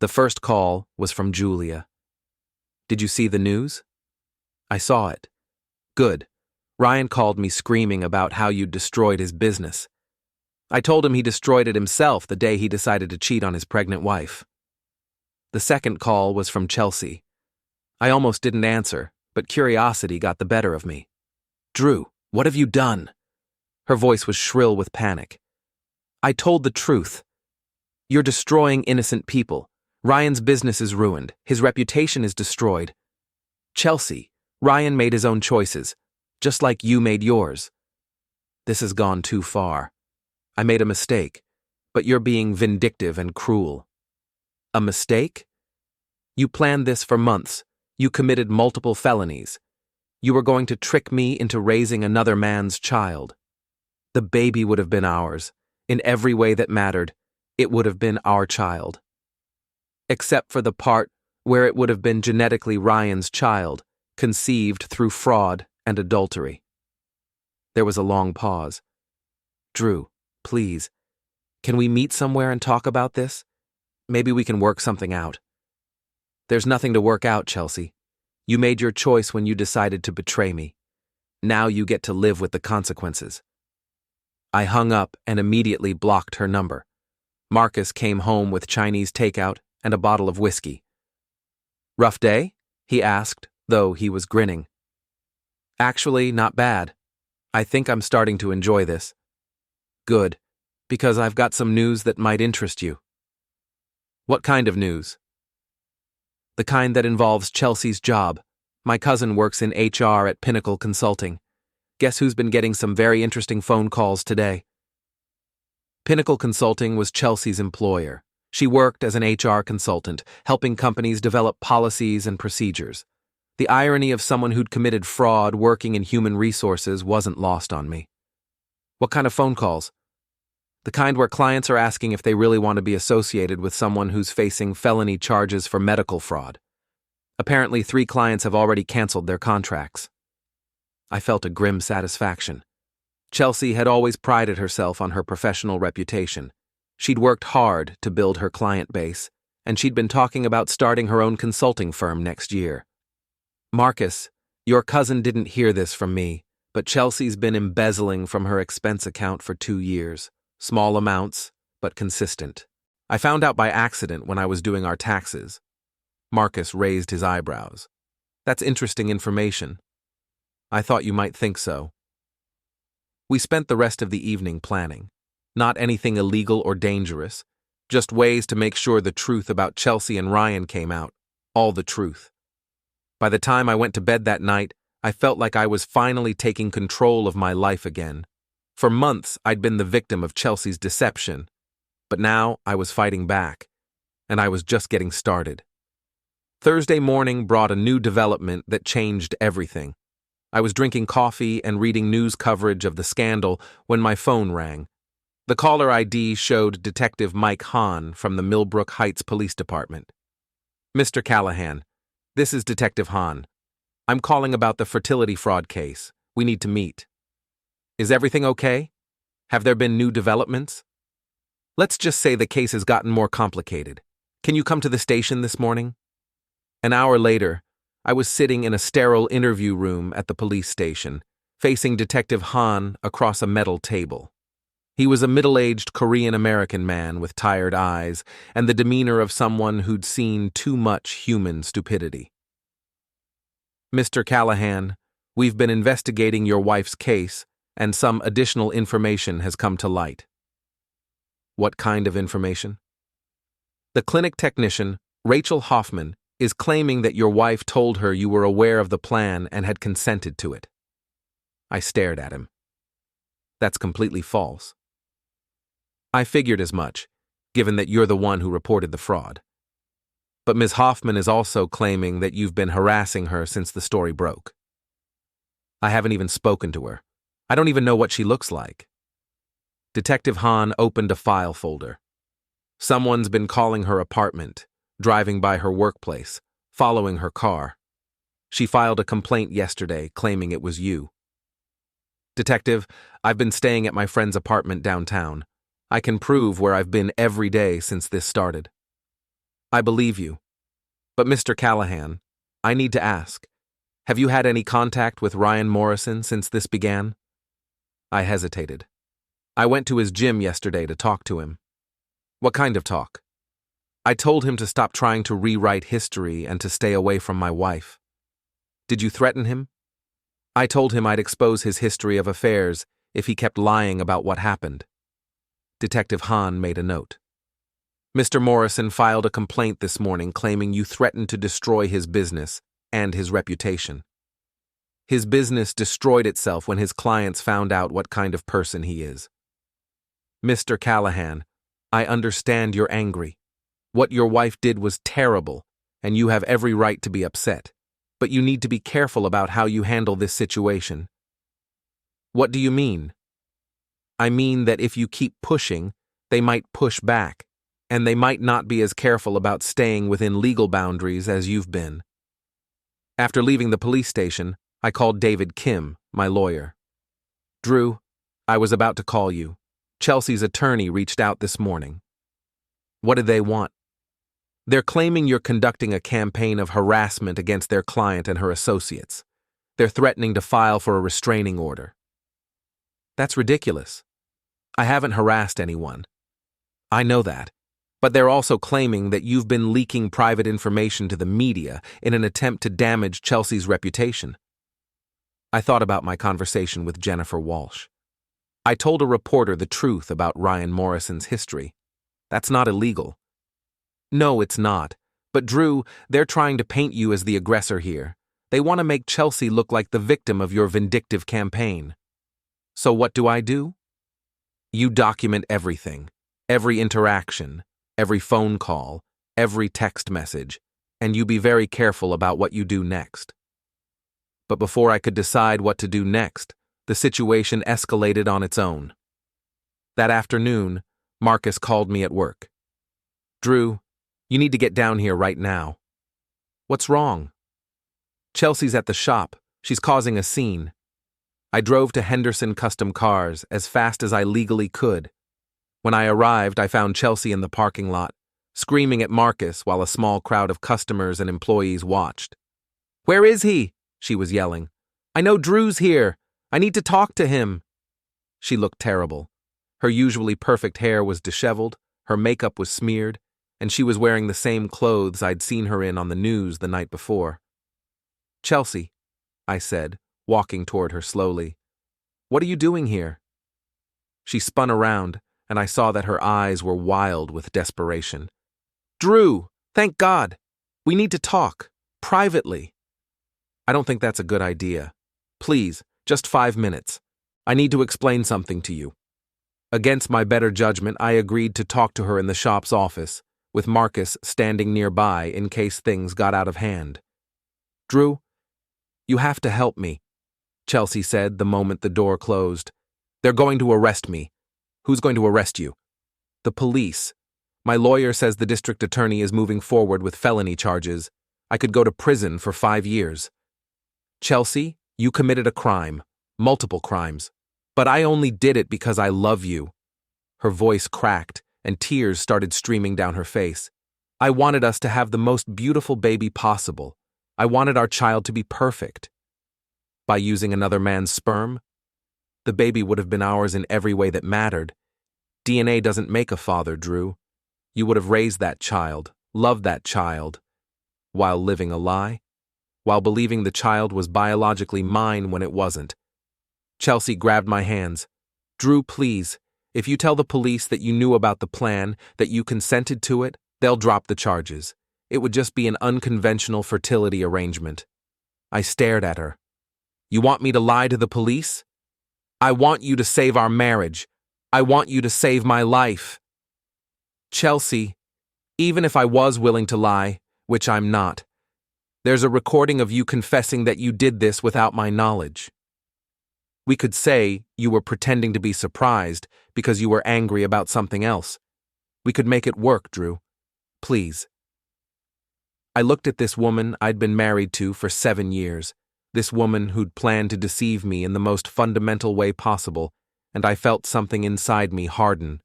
A: The first call was from Julia. "Did you see the news?" "I saw it." "Good. Ryan called me screaming about how you'd destroyed his business. I told him he destroyed it himself the day he decided to cheat on his pregnant wife." The second call was from Chelsea. I almost didn't answer, but curiosity got the better of me. "Drew, what have you done?" Her voice was shrill with panic. "I told the truth. You're destroying innocent people. Ryan's business is ruined. His reputation is destroyed. Chelsea, Ryan made his own choices, just like you made yours. This has gone too far. I made a mistake, but you're being vindictive and cruel." "A mistake? You planned this for months. You committed multiple felonies. You were going to trick me into raising another man's child. The baby would have been ours. In every way that mattered, it would have been our child. Except for the part where it would have been genetically Ryan's child, conceived through fraud and adultery." There was a long pause. "Drew, please, can we meet somewhere and talk about this? Maybe we can work something out." "There's nothing to work out, Chelsea. You made your choice when you decided to betray me. Now you get to live with the consequences." I hung up and immediately blocked her number. Marcus came home with Chinese takeout and a bottle of whiskey. "Rough day?" he asked, though he was grinning. "Actually, not bad. I think I'm starting to enjoy this." "Good, because I've got some news that might interest you." "What kind of news?" "The kind that involves Chelsea's job. My cousin works in HR at Pinnacle Consulting. Guess who's been getting some very interesting phone calls today?" Pinnacle Consulting was Chelsea's employer. She worked as an HR consultant, helping companies develop policies and procedures. The irony of someone who'd committed fraud working in human resources wasn't lost on me. "What kind of phone calls?" "The kind where clients are asking if they really want to be associated with someone who's facing felony charges for medical fraud. Apparently 3 clients have already canceled their contracts." I felt a grim satisfaction. Chelsea had always prided herself on her professional reputation. She'd worked hard to build her client base, and she'd been talking about starting her own consulting firm next year. "Marcus, your cousin didn't hear this from me, but Chelsea's been embezzling from her expense account for 2 years. Small amounts, but consistent. I found out by accident when I was doing our taxes." Marcus raised his eyebrows. "That's interesting information. I thought you might think so." We spent the rest of the evening planning. Not anything illegal or dangerous, just ways to make sure the truth about Chelsea and Ryan came out. All the truth. By the time I went to bed that night, I felt like I was finally taking control of my life again. For months, I'd been the victim of Chelsea's deception, but now I was fighting back, and I was just getting started. Thursday morning brought a new development that changed everything. I was drinking coffee and reading news coverage of the scandal when my phone rang. The caller ID showed Detective Mike Hahn from the Millbrook Heights Police Department. "Mr. Callahan, this is Detective Hahn. I'm calling about the fertility fraud case. We need to meet." "Is everything okay? Have there been new developments?" "Let's just say the case has gotten more complicated. Can you come to the station this morning?" An hour later, I was sitting in a sterile interview room at the police station, facing Detective Hahn across a metal table. He was a middle-aged Korean-American man with tired eyes and the demeanor of someone who'd seen too much human stupidity. "Mr. Callahan, we've been investigating your wife's case, and some additional information has come to light." "What kind of information?" "The clinic technician, Rachel Hoffman, is claiming that your wife told her you were aware of the plan and had consented to it." I stared at him. "That's completely false." "I figured as much, given that you're the one who reported the fraud." But Ms. Hoffman is also claiming that you've been harassing her since the story broke. I haven't even spoken to her. I don't even know what she looks like. Detective Hahn opened a file folder. Someone's been calling her apartment, driving by her workplace, following her car. She filed a complaint yesterday claiming it was you. Detective, I've been staying at my friend's apartment downtown. I can prove where I've been every day since this started. I believe you. But Mr. Callahan, I need to ask, have you had any contact with Ryan Morrison since this began? I hesitated. I went to his gym yesterday to talk to him. What kind of talk? I told him to stop trying to rewrite history and to stay away from my wife. Did you threaten him? I told him I'd expose his history of affairs if he kept lying about what happened. Detective Hahn made a note. Mr. Morrison filed a complaint this morning claiming you threatened to destroy his business and his reputation. His business destroyed itself when his clients found out what kind of person he is. Mr. Callahan, I understand you're angry. What your wife did was terrible, and you have every right to be upset. But you need to be careful about how you handle this situation. What do you mean? I mean that if you keep pushing, they might push back, and they might not be as careful about staying within legal boundaries as you've been. After leaving the police station, I called David Kim, my lawyer. Drew, I was about to call you. Chelsea's attorney reached out this morning. What did they want? They're claiming you're conducting a campaign of harassment against their client and her associates. They're threatening to file for a restraining order. That's ridiculous. I haven't harassed anyone. I know that. But they're also claiming that you've been leaking private information to the media in an attempt to damage Chelsea's reputation. I thought about my conversation with Jennifer Walsh. I told a reporter the truth about Ryan Morrison's history. That's not illegal. No, it's not. But Drew, they're trying to paint you as the aggressor here. They want to make Chelsea look like the victim of your vindictive campaign. So what do? You document everything, every interaction, every phone call, every text message, and you be very careful about what you do next. But before I could decide what to do next, the situation escalated on its own. That afternoon, Marcus called me at work. Drew, you need to get down here right now. What's wrong? Chelsea's at the shop. She's causing a scene. I drove to Henderson Custom Cars as fast as I legally could. When I arrived, I found Chelsea in the parking lot, screaming at Marcus while a small crowd of customers and employees watched. Where is he? She was yelling. I know Drew's here. I need to talk to him. She looked terrible. Her usually perfect hair was disheveled, her makeup was smeared, and she was wearing the same clothes I'd seen her in on the news the night before. Chelsea, I said, walking toward her slowly. What are you doing here? She spun around, and I saw that her eyes were wild with desperation. Drew, thank God. We need to talk, privately. I don't think that's a good idea. Please, just 5 minutes. I need to explain something to you. Against my better judgment, I agreed to talk to her in the shop's office, with Marcus standing nearby in case things got out of hand. Drew, you have to help me, Chelsea said the moment the door closed. They're going to arrest me. Who's going to arrest you? The police. My lawyer says the district attorney is moving forward with felony charges. I could go to prison for 5 years. Chelsea, you committed a crime, multiple crimes. But I only did it because I love you. Her voice cracked, and tears started streaming down her face. I wanted us to have the most beautiful baby possible. I wanted our child to be perfect. By using another man's sperm? The baby would have been ours in every way that mattered. DNA doesn't make a father, Drew. You would have raised that child, loved that child, while living a lie, while believing the child was biologically mine when it wasn't. Chelsea grabbed my hands. Drew, please, if you tell the police that you knew about the plan, that you consented to it, they'll drop the charges. It would just be an unconventional fertility arrangement. I stared at her. You want me to lie to the police? I want you to save our marriage. I want you to save my life. Chelsea, even if I was willing to lie, which I'm not. There's a recording of you confessing that you did this without my knowledge. We could say you were pretending to be surprised because you were angry about something else. We could make it work, Drew. Please. I looked at this woman I'd been married to for 7 years, this woman who'd planned to deceive me in the most fundamental way possible, and I felt something inside me harden.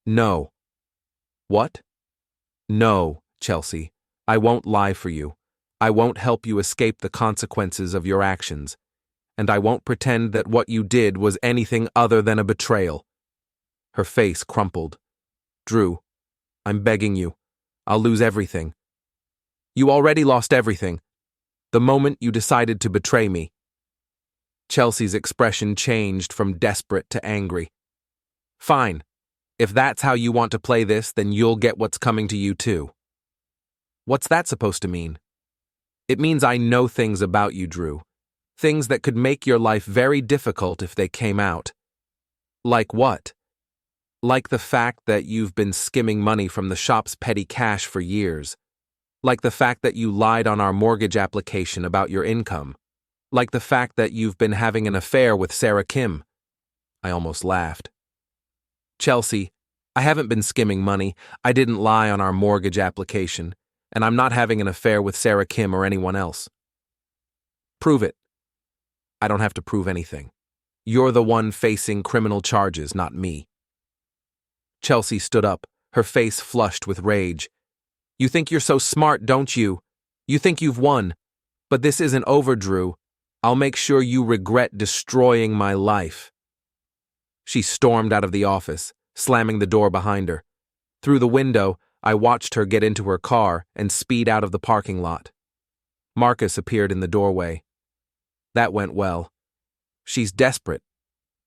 A: No. What? No, Chelsea. I won't lie for you. I won't help you escape the consequences of your actions. And I won't pretend that what you did was anything other than a betrayal. Her face crumpled. Drew, I'm begging you. I'll lose everything. You already lost everything. The moment you decided to betray me. Chelsea's expression changed from desperate to angry. Fine. If that's how you want to play this, then you'll get what's coming to you too. What's that supposed to mean? It means I know things about you, Drew. Things that could make your life very difficult if they came out. Like what? Like the fact that you've been skimming money from the shop's petty cash for years. Like the fact that you lied on our mortgage application about your income. Like the fact that you've been having an affair with Sarah Kim. I almost laughed. Chelsea, I haven't been skimming money. I didn't lie on our mortgage application. And I'm not having an affair with Sarah Kim or anyone else. Prove it. I don't have to prove anything. You're the one facing criminal charges, not me. Chelsea stood up, her face flushed with rage. You think you're so smart, don't you? You think you've won. But this isn't over, Drew. I'll make sure you regret destroying my life. She stormed out of the office, slamming the door behind her. Through the window, I watched her get into her car and speed out of the parking lot. Marcus appeared in the doorway. That went well. She's desperate.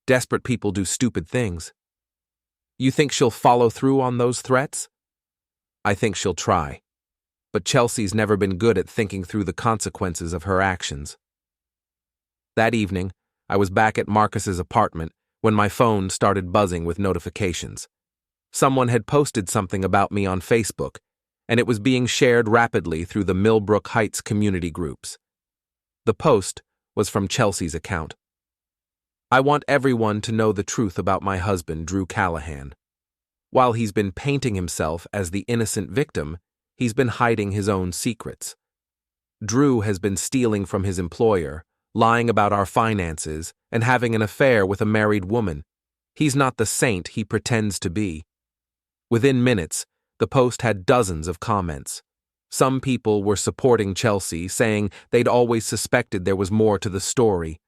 A: Desperate people do stupid things. You think she'll follow through on those threats? I think she'll try. But Chelsea's never been good at thinking through the consequences of her actions. That evening, I was back at Marcus's apartment when my phone started buzzing with notifications. Someone had posted something about me on Facebook, and it was being shared rapidly through the Millbrook Heights community groups. The post was from Chelsea's account. I want everyone to know the truth about my husband, Drew Callahan. While he's been painting himself as the innocent victim, he's been hiding his own secrets. Drew has been stealing from his employer, lying about our finances, and having an affair with a married woman. He's not the saint he pretends to be. Within minutes, the post had dozens of comments. Some people were supporting Chelsea, saying they'd always suspected there was more to the story.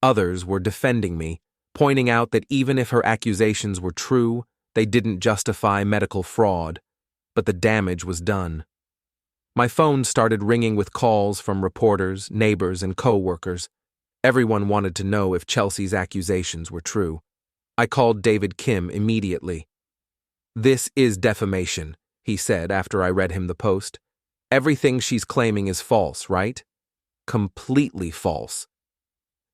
A: Others were defending me, pointing out that even if her accusations were true, they didn't justify medical fraud. But the damage was done. My phone started ringing with calls from reporters, neighbors, and co-workers. Everyone wanted to know if Chelsea's accusations were true. I called David Kim immediately. This is defamation, he said after I read him the post. Everything she's claiming is false, right? Completely false.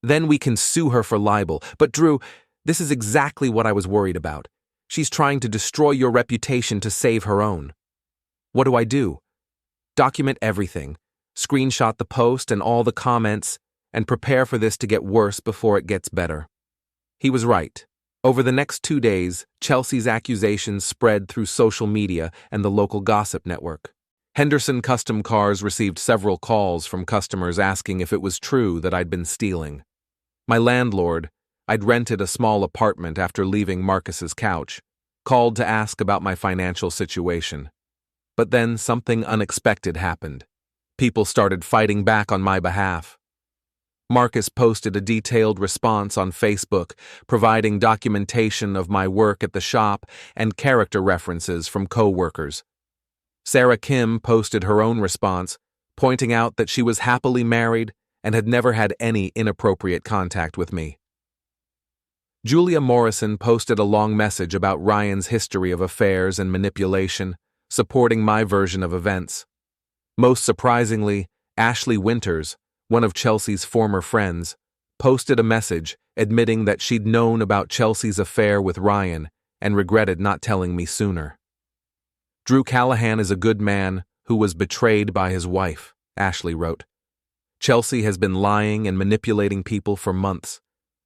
A: Then we can sue her for libel. But Drew, this is exactly what I was worried about. She's trying to destroy your reputation to save her own. What do I do? Document everything, screenshot the post and all the comments, and prepare for this to get worse before it gets better. He was right. Over the next 2 days, Chelsea's accusations spread through social media and the local gossip network. Henderson Custom Cars received several calls from customers asking if it was true that I'd been stealing. My landlord, I'd rented a small apartment after leaving Marcus's couch, called to ask about my financial situation. But then something unexpected happened. People started fighting back on my behalf. Marcus posted a detailed response on Facebook, providing documentation of my work at the shop and character references from co-workers. Sarah Kim posted her own response, pointing out that she was happily married and had never had any inappropriate contact with me. Julia Morrison posted a long message about Ryan's history of affairs and manipulation, supporting my version of events. Most surprisingly, Ashley Winters, one of Chelsea's former friends, posted a message admitting that she'd known about Chelsea's affair with Ryan and regretted not telling me sooner. Drew Callahan is a good man who was betrayed by his wife, Ashley wrote. Chelsea has been lying and manipulating people for months.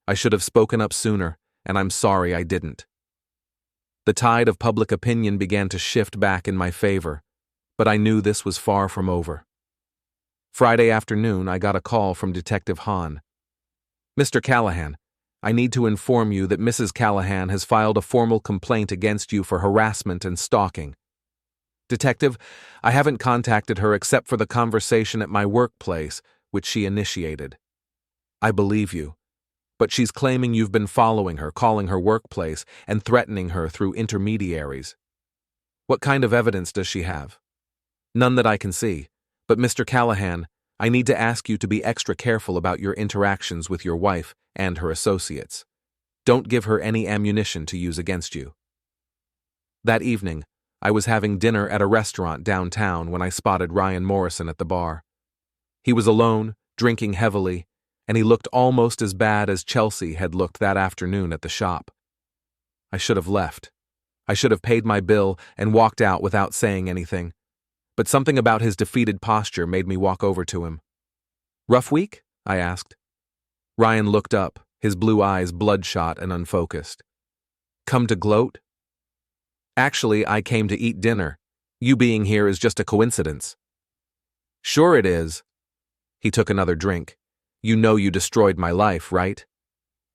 A: I should have spoken up sooner, and I'm sorry I didn't. The tide of public opinion began to shift back in my favor, but I knew this was far from over. Friday afternoon, I got a call from Detective Hahn. Mr. Callahan, I need to inform you that Mrs. Callahan has filed a formal complaint against you for harassment and stalking. Detective, I haven't contacted her except for the conversation at my workplace, which she initiated. I believe you, but she's claiming you've been following her, calling her workplace, and threatening her through intermediaries. What kind of evidence does she have? None that I can see, but Mr. Callahan, I need to ask you to be extra careful about your interactions with your wife and her associates. Don't give her any ammunition to use against you. That evening, I was having dinner at a restaurant downtown when I spotted Ryan Morrison at the bar. He was alone, drinking heavily, and he looked almost as bad as Chelsea had looked that afternoon at the shop. I should have left. I should have paid my bill and walked out without saying anything, but something about his defeated posture made me walk over to him. Rough week? I asked. Ryan looked up, his blue eyes bloodshot and unfocused. Come to gloat? Actually, I came to eat dinner. You being here is just a coincidence. Sure it is. He took another drink. You know you destroyed my life, right?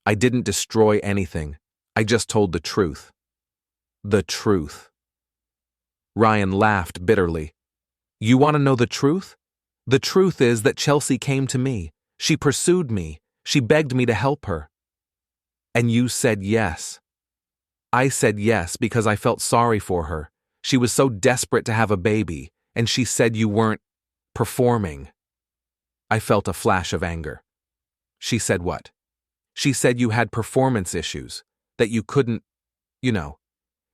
A: I didn't destroy anything. I just told the truth. The truth. Ryan laughed bitterly. You want to know the truth? The truth is that Chelsea came to me. She pursued me. She begged me to help her. And you said yes. I said yes because I felt sorry for her. She was so desperate to have a baby, and she said you weren't performing. I felt a flash of anger. She said what? She said you had performance issues, that you couldn't,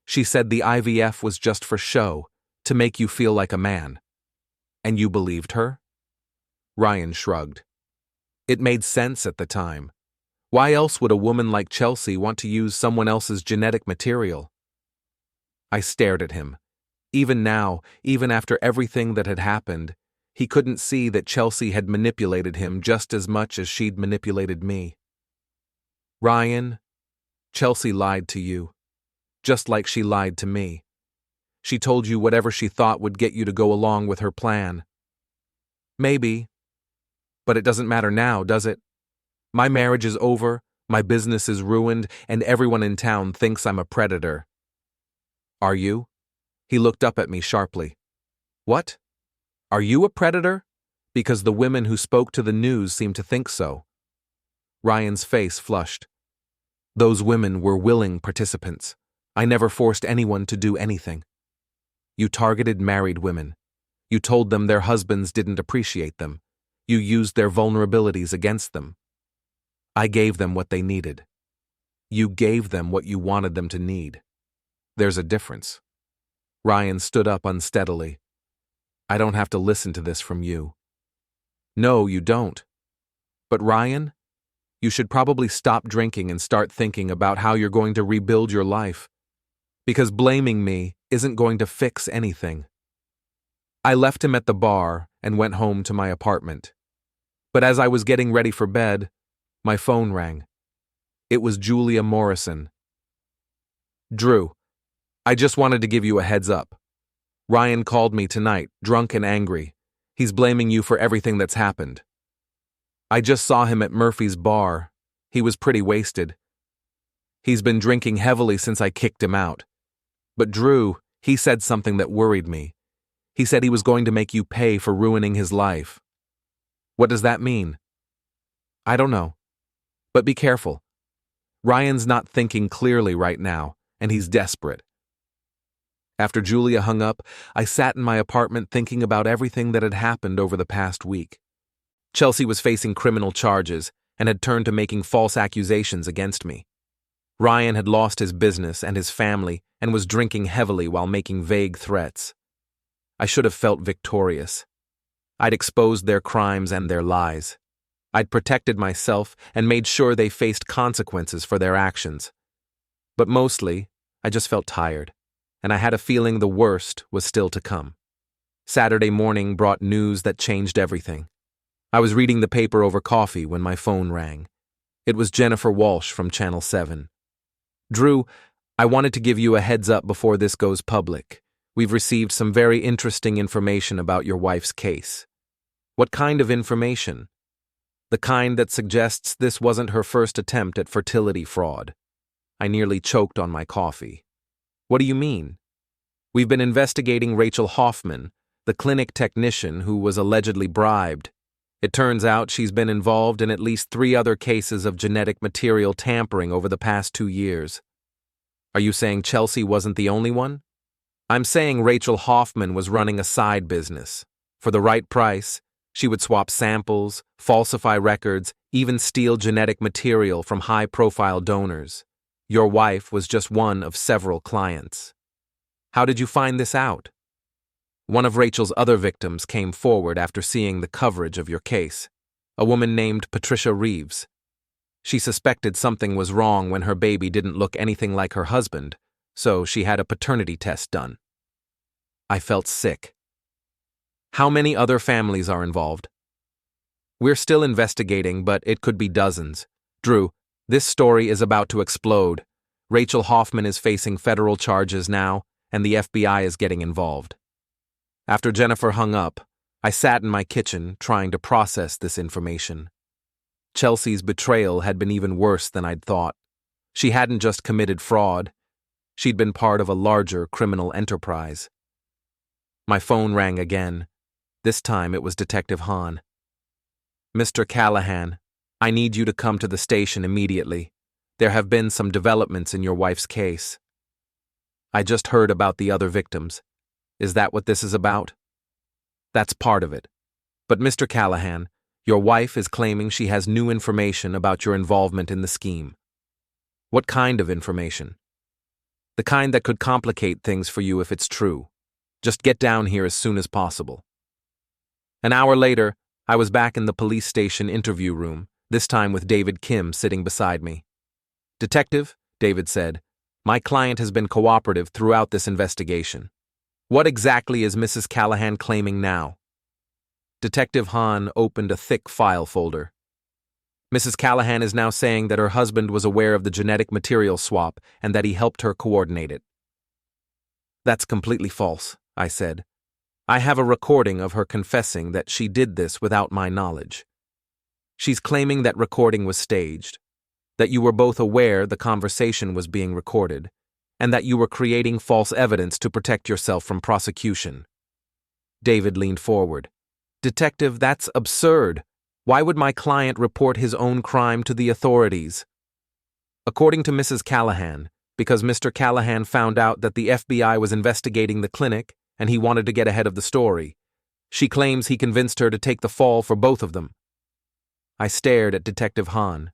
A: She said the IVF was just for show, to make you feel like a man. And you believed her? Ryan shrugged. It made sense at the time. Why else would a woman like Chelsea want to use someone else's genetic material? I stared at him. Even now, even after everything that had happened, he couldn't see that Chelsea had manipulated him just as much as she'd manipulated me. Ryan, Chelsea lied to you, just like she lied to me. She told you whatever she thought would get you to go along with her plan. Maybe, but it doesn't matter now, does it? My marriage is over, my business is ruined, and everyone in town thinks I'm a predator. Are you? He looked up at me sharply. What? Are you a predator? Because the women who spoke to the news seem to think so. Ryan's face flushed. Those women were willing participants. I never forced anyone to do anything. You targeted married women. You told them their husbands didn't appreciate them. You used their vulnerabilities against them. I gave them what they needed. You gave them what you wanted them to need. There's a difference. Ryan stood up unsteadily. I don't have to listen to this from you. No, you don't. But Ryan, you should probably stop drinking and start thinking about how you're going to rebuild your life. Because blaming me isn't going to fix anything. I left him at the bar and went home to my apartment. But as I was getting ready for bed, my phone rang. It was Julia Morrison. Drew, I just wanted to give you a heads up. Ryan called me tonight, drunk and angry. He's blaming you for everything that's happened. I just saw him at Murphy's bar. He was pretty wasted. He's been drinking heavily since I kicked him out. But Drew, he said something that worried me. He said he was going to make you pay for ruining his life. What does that mean? I don't know. But be careful. Ryan's not thinking clearly right now, and he's desperate. After Julia hung up, I sat in my apartment thinking about everything that had happened over the past week. Chelsea was facing criminal charges and had turned to making false accusations against me. Ryan had lost his business and his family and was drinking heavily while making vague threats. I should have felt victorious. I'd exposed their crimes and their lies. I'd protected myself and made sure they faced consequences for their actions. But mostly, I just felt tired, and I had a feeling the worst was still to come. Saturday morning brought news that changed everything. I was reading the paper over coffee when my phone rang. It was Jennifer Walsh from Channel 7. "Drew, I wanted to give you a heads up before this goes public. We've received some very interesting information about your wife's case." "What kind of information?" "The kind that suggests this wasn't her first attempt at fertility fraud." I nearly choked on my coffee. "What do you mean?" "We've been investigating Rachel Hoffman, the clinic technician who was allegedly bribed. It turns out she's been involved in at least 3 other cases of genetic material tampering over the past 2 years. Are you saying Chelsea wasn't the only one?" "I'm saying Rachel Hoffman was running a side business. For the right price, she would swap samples, falsify records, even steal genetic material from high-profile donors. Your wife was just one of several clients." "How did you find this out?" "One of Rachel's other victims came forward after seeing the coverage of your case, a woman named Patricia Reeves. She suspected something was wrong when her baby didn't look anything like her husband, so she had a paternity test done." I felt sick. "How many other families are involved?" "We're still investigating, but it could be dozens. Drew, this story is about to explode. Rachel Hoffman is facing federal charges now, and the FBI is getting involved." After Jennifer hung up, I sat in my kitchen trying to process this information. Chelsea's betrayal had been even worse than I'd thought. She hadn't just committed fraud. She'd been part of a larger criminal enterprise. My phone rang again. This time it was Detective Hahn. "Mr. Callahan, I need you to come to the station immediately. There have been some developments in your wife's case." "I just heard about the other victims. Is that what this is about?" "That's part of it. But Mr. Callahan, your wife is claiming she has new information about your involvement in the scheme." "What kind of information?" "The kind that could complicate things for you if it's true. Just get down here as soon as possible." An hour later, I was back in the police station interview room, this time with David Kim sitting beside me. "Detective," David said, "my client has been cooperative throughout this investigation. What exactly is Mrs. Callahan claiming now?" Detective Hahn opened a thick file folder. "Mrs. Callahan is now saying that her husband was aware of the genetic material swap and that he helped her coordinate it." "That's completely false," I said. "I have a recording of her confessing that she did this without my knowledge. She's claiming that recording was staged, that you were both aware the conversation was being recorded, and that you were creating false evidence to protect yourself from prosecution." David leaned forward. "Detective, that's absurd. Why would my client report his own crime to the authorities?" "According to Mrs. Callahan, because Mr. Callahan found out that the FBI was investigating the clinic and he wanted to get ahead of the story. She claims he convinced her to take the fall for both of them." I stared at Detective Hahn.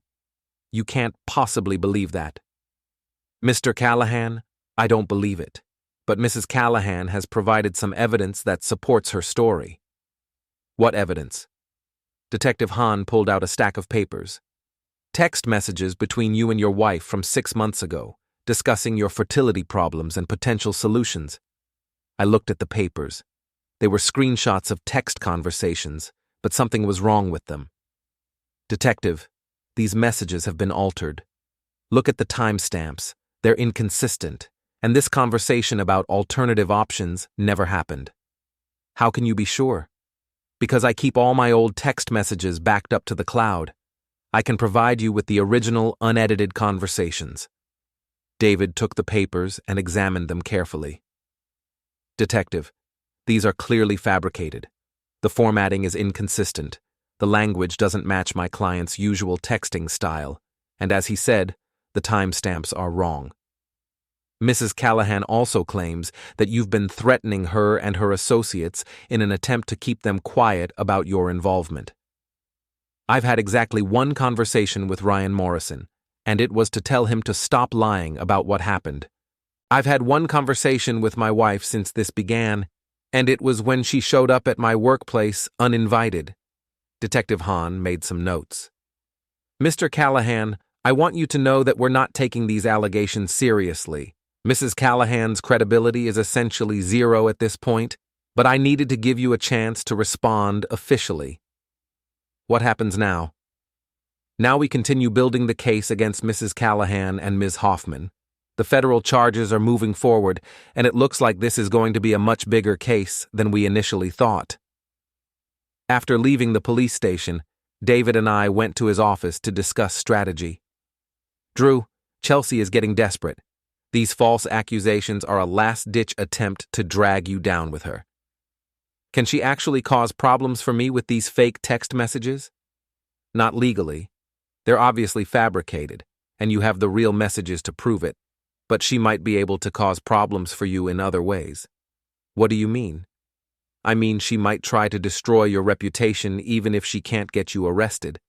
A: "You can't possibly believe that." "Mr. Callahan, I don't believe it, but Mrs. Callahan has provided some evidence that supports her story." "What evidence?" Detective Hahn pulled out a stack of papers. "Text messages between you and your wife from 6 months ago, discussing your fertility problems and potential solutions." I looked at the papers. They were screenshots of text conversations, but something was wrong with them. "Detective, these messages have been altered. Look at the timestamps. They're inconsistent, and this conversation about alternative options never happened." "How can you be sure?" "Because I keep all my old text messages backed up to the cloud. I can provide you with the original, unedited conversations." David took the papers and examined them carefully. "Detective, these are clearly fabricated. The formatting is inconsistent. The language doesn't match my client's usual texting style, and as he said, the timestamps are wrong. Mrs. Callahan also claims that you've been threatening her and her associates in an attempt to keep them quiet about your involvement." "I've had exactly one conversation with Ryan Morrison, and it was to tell him to stop lying about what happened. I've had one conversation with my wife since this began, and it was when she showed up at my workplace uninvited." Detective Hahn made some notes. "Mr. Callahan, I want you to know that we're not taking these allegations seriously. Mrs. Callahan's credibility is essentially zero at this point, But I needed to give you a chance to respond officially. What happens now? Now we continue building the case against Mrs. Callahan and Ms. Hoffman. The federal charges are moving forward, and it looks like this is going to be a much bigger case than we initially thought. After leaving the police station, David and I went to his office to discuss strategy. Drew, Chelsea is getting desperate. These false accusations are a last-ditch attempt to drag you down with her. Can she actually cause problems for me with these fake text messages? Not legally. They're obviously fabricated, and you have the real messages to prove it, but she might be able to cause problems for you in other ways. What do you mean? I mean, she might try to destroy your reputation even if she can't get you arrested.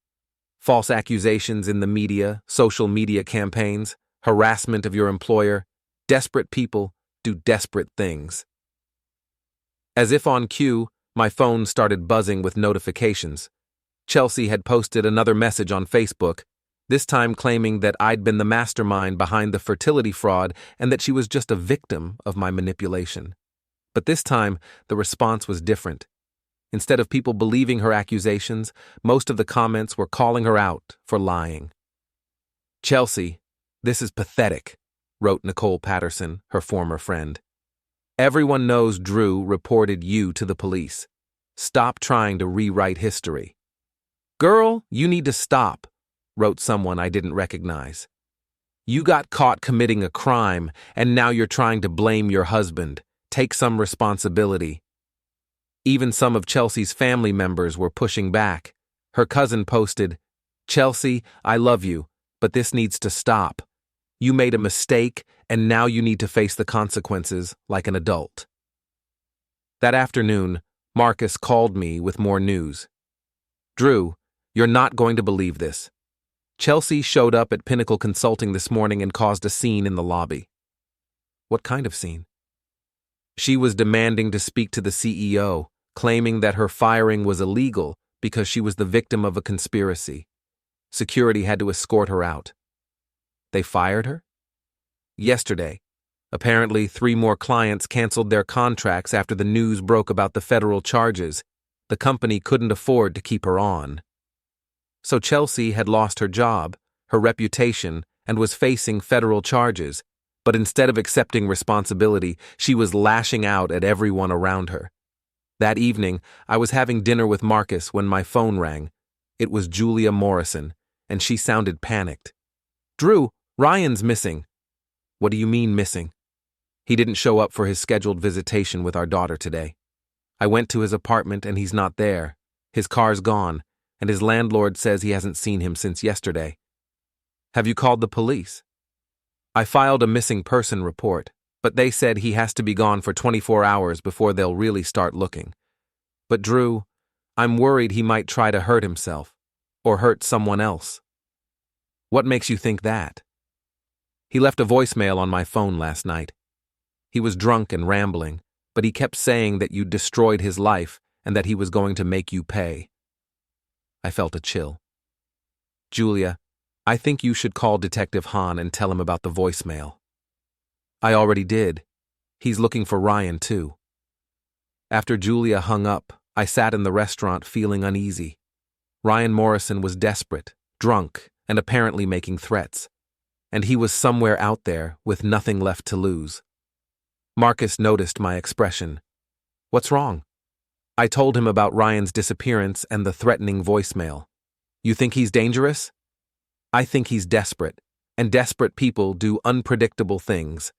A: False accusations in the media, social media campaigns, harassment of your employer. Desperate people do desperate things. As if on cue, my phone started buzzing with notifications. Chelsea had posted another message on Facebook, this time claiming that I'd been the mastermind behind the fertility fraud and that she was just a victim of my manipulation. But this time, the response was different. Instead of people believing her accusations, most of the comments were calling her out for lying. "Chelsea, this is pathetic," wrote Nicole Patterson, her former friend. "Everyone knows Drew reported you to the police. Stop trying to rewrite history." "Girl, you need to stop," wrote someone I didn't recognize. "You got caught committing a crime, and now you're trying to blame your husband. Take some responsibility." Even some of Chelsea's family members were pushing back. Her cousin posted, "Chelsea, I love you, but this needs to stop. You made a mistake, and now you need to face the consequences like an adult." That afternoon, Marcus called me with more news. "Drew, you're not going to believe this. Chelsea showed up at Pinnacle Consulting this morning and caused a scene in the lobby." "What kind of scene?" "She was demanding to speak to the CEO, claiming that her firing was illegal because she was the victim of a conspiracy. Security had to escort her out." "They fired her?" "Yesterday. Apparently, 3 more clients canceled their contracts after the news broke about the federal charges. The company couldn't afford to keep her on." So Chelsea had lost her job, her reputation, and was facing federal charges, but instead of accepting responsibility, she was lashing out at everyone around her. That evening, I was having dinner with Marcus when my phone rang. It was Julia Morrison, and she sounded panicked. "Drew, Ryan's missing." "What do you mean missing?" "He didn't show up for his scheduled visitation with our daughter today. I went to his apartment and he's not there. His car's gone, and his landlord says he hasn't seen him since yesterday." "Have you called the police?" "I filed a missing person report, but they said he has to be gone for 24 hours before they'll really start looking. But Drew, I'm worried he might try to hurt himself, or hurt someone else." "What makes you think that?" "He left a voicemail on my phone last night. He was drunk and rambling, but he kept saying that you'd destroyed his life and that he was going to make you pay." I felt a chill. "Julia, I think you should call Detective Hahn and tell him about the voicemail." "I already did. He's looking for Ryan, too." After Julia hung up, I sat in the restaurant feeling uneasy. Ryan Morrison was desperate, drunk, and apparently making threats. And he was somewhere out there with nothing left to lose. Marcus noticed my expression. "What's wrong?" I told him about Ryan's disappearance and the threatening voicemail. "You think he's dangerous?" "I think he's desperate, and desperate people do unpredictable things."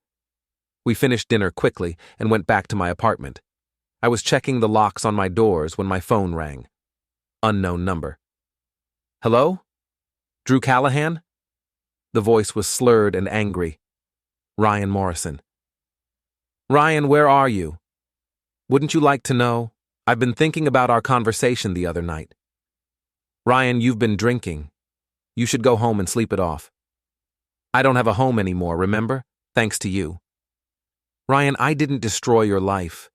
A: We finished dinner quickly and went back to my apartment. I was checking the locks on my doors when my phone rang. Unknown number. "Hello? Drew Callahan?" The voice was slurred and angry. "Ryan Morrison." "Ryan, where are you? Wouldn't you like to know? I've been thinking about our conversation the other night. Ryan, you've been drinking. You should go home and sleep it off." "I don't have a home anymore, remember? Thanks to you." "Ryan, I didn't destroy your life.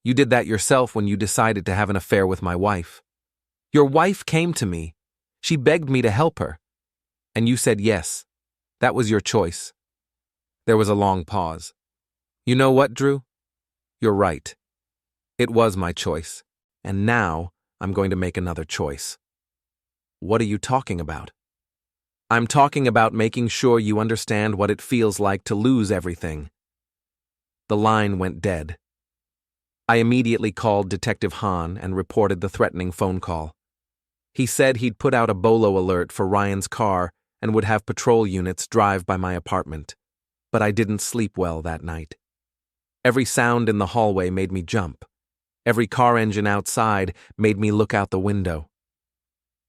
A: You did that yourself when you decided to have an affair with my wife. Your wife came to me. She begged me to help her. And you said yes. That was your choice." There was a long pause. "You know what, Drew? You're right. It was my choice, and now I'm going to make another choice. What are you talking about? I'm talking about making sure you understand what it feels like to lose everything. The line went dead. I immediately called Detective Hahn and reported the threatening phone call. He said he'd put out a bolo alert for Ryan's car and would have patrol units drive by my apartment. But I didn't sleep well that night. Every sound in the hallway made me jump. Every car engine outside made me look out the window.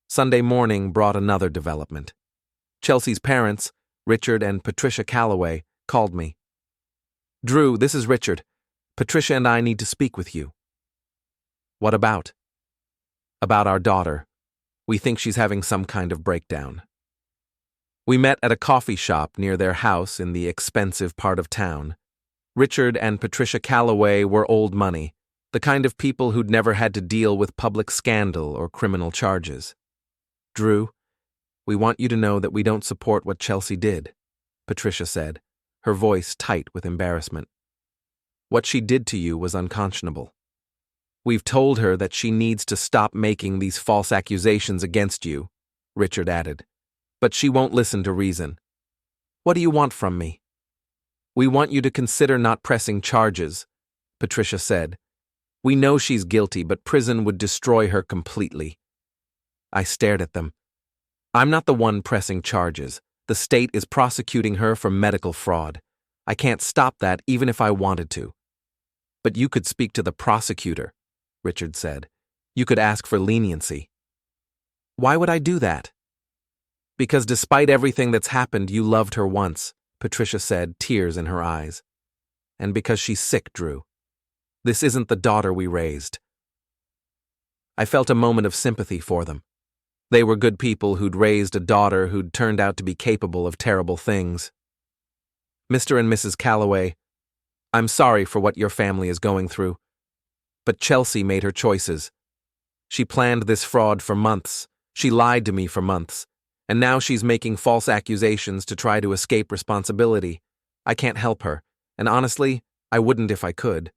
A: Sunday morning brought another development. Chelsea's parents, Richard and Patricia Calloway, called me. "Drew, this is Richard. Patricia and I need to speak with you." "What about?" "About our daughter. We think she's having some kind of breakdown." We met at a coffee shop near their house in the expensive part of town. Richard and Patricia Calloway were old money, the kind of people who'd never had to deal with public scandal or criminal charges. "Drew, we want you to know that we don't support what Chelsea did," Patricia said, her voice tight with embarrassment. "What she did to you was unconscionable. We've told her that she needs to stop making these false accusations against you," Richard added. "But she won't listen to reason. What do you want from me?" "We want you to consider not pressing charges," Patricia said. "We know she's guilty, but prison would destroy her completely." I stared at them. "I'm not the one pressing charges. The state is prosecuting her for medical fraud. I can't stop that even if I wanted to." "But you could speak to the prosecutor," Richard said. "You could ask for leniency." "Why would I do that?" "Because despite everything that's happened, you loved her once," Patricia said, tears in her eyes. "And because she's sick, Drew. This isn't the daughter we raised." I felt a moment of sympathy for them. They were good people who'd raised a daughter who'd turned out to be capable of terrible things. "Mr. and Mrs. Calloway, I'm sorry for what your family is going through. But Chelsea made her choices. She planned this fraud for months. She lied to me for months. And now she's making false accusations to try to escape responsibility. I can't help her, and honestly, I wouldn't if I could."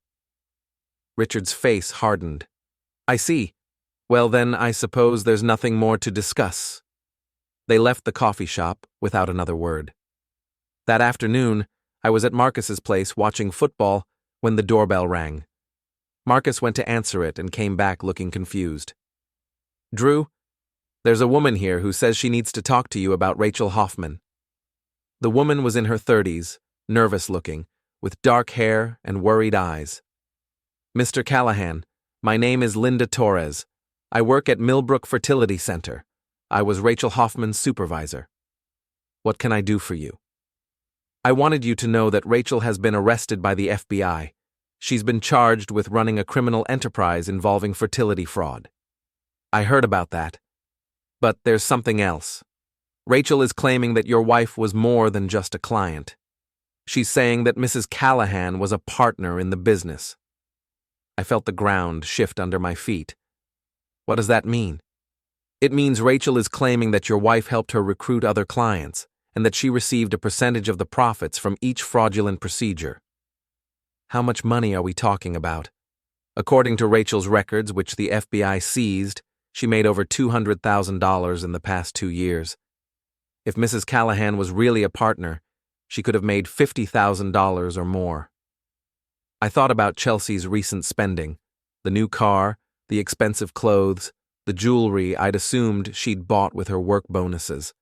A: Richard's face hardened. "I see. Well then, I suppose there's nothing more to discuss." They left the coffee shop without another word. That afternoon, I was at Marcus's place watching football when the doorbell rang. Marcus went to answer it and came back looking confused. "Drew, there's a woman here who says she needs to talk to you about Rachel Hoffman." The woman was in her 30s, nervous-looking, with dark hair and worried eyes. "Mr. Callahan, my name is Linda Torres. I work at Millbrook Fertility Center. I was Rachel Hoffman's supervisor. What can I do for you?" "I wanted you to know that Rachel has been arrested by the FBI. She's been charged with running a criminal enterprise involving fertility fraud." "I heard about that. But there's something else. Rachel is claiming that your wife was more than just a client. She's saying that Mrs. Callahan was a partner in the business." I felt the ground shift under my feet. "What does that mean?" "It means Rachel is claiming that your wife helped her recruit other clients, and that she received a percentage of the profits from each fraudulent procedure." "How much money are we talking about?" According to Rachel's records, which the FBI seized, she made over $200,000 in the past 2 years. If Mrs. Callahan was really a partner, she could have made $50,000 or more. I thought about Chelsea's recent spending, the new car, the expensive clothes, the jewelry I'd assumed she'd bought with her work bonuses.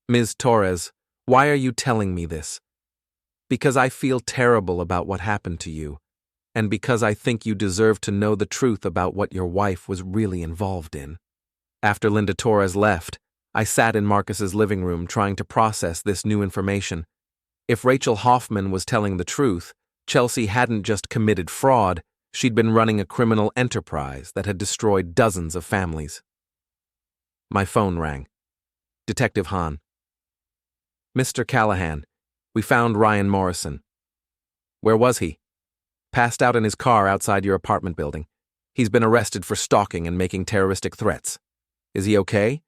A: "Ms. Torres, why are you telling me this?" "Because I feel terrible about what happened to you, and because I think you deserve to know the truth about what your wife was really involved in." After Linda Torres left, I sat in Marcus's living room trying to process this new information. If Rachel Hoffman was telling the truth, Chelsea hadn't just committed fraud, she'd been running a criminal enterprise that had destroyed dozens of families. My phone rang. Detective Hahn. "Mr. Callahan, we found Ryan Morrison." "Where was he?" "Passed out in his car outside your apartment building. He's been arrested for stalking and making terroristic threats." "Is he okay?"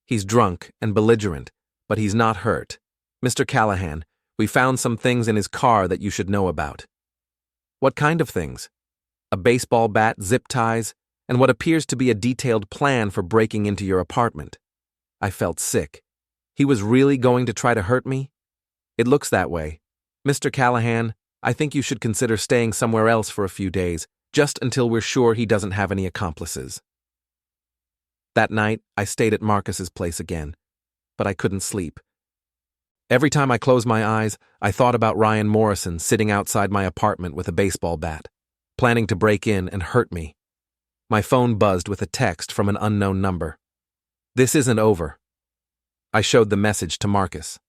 A: "He's drunk and belligerent, but he's not hurt. Mr. Callahan, we found some things in his car that you should know about." "What kind of things?" a baseball bat, zip ties, and what appears to be a detailed plan for breaking into your apartment. I felt sick. He was really going to try to hurt me? It looks that way. Mr. Callahan, I think you should consider staying somewhere else for a few days, just until we're sure he doesn't have any accomplices. That night, I stayed at Marcus's place again, but I couldn't sleep. Every time I closed my eyes, I thought about Ryan Morrison sitting outside my apartment with a baseball bat, planning to break in and hurt me. My phone buzzed with a text from an unknown number. This isn't over. I showed the message to Marcus.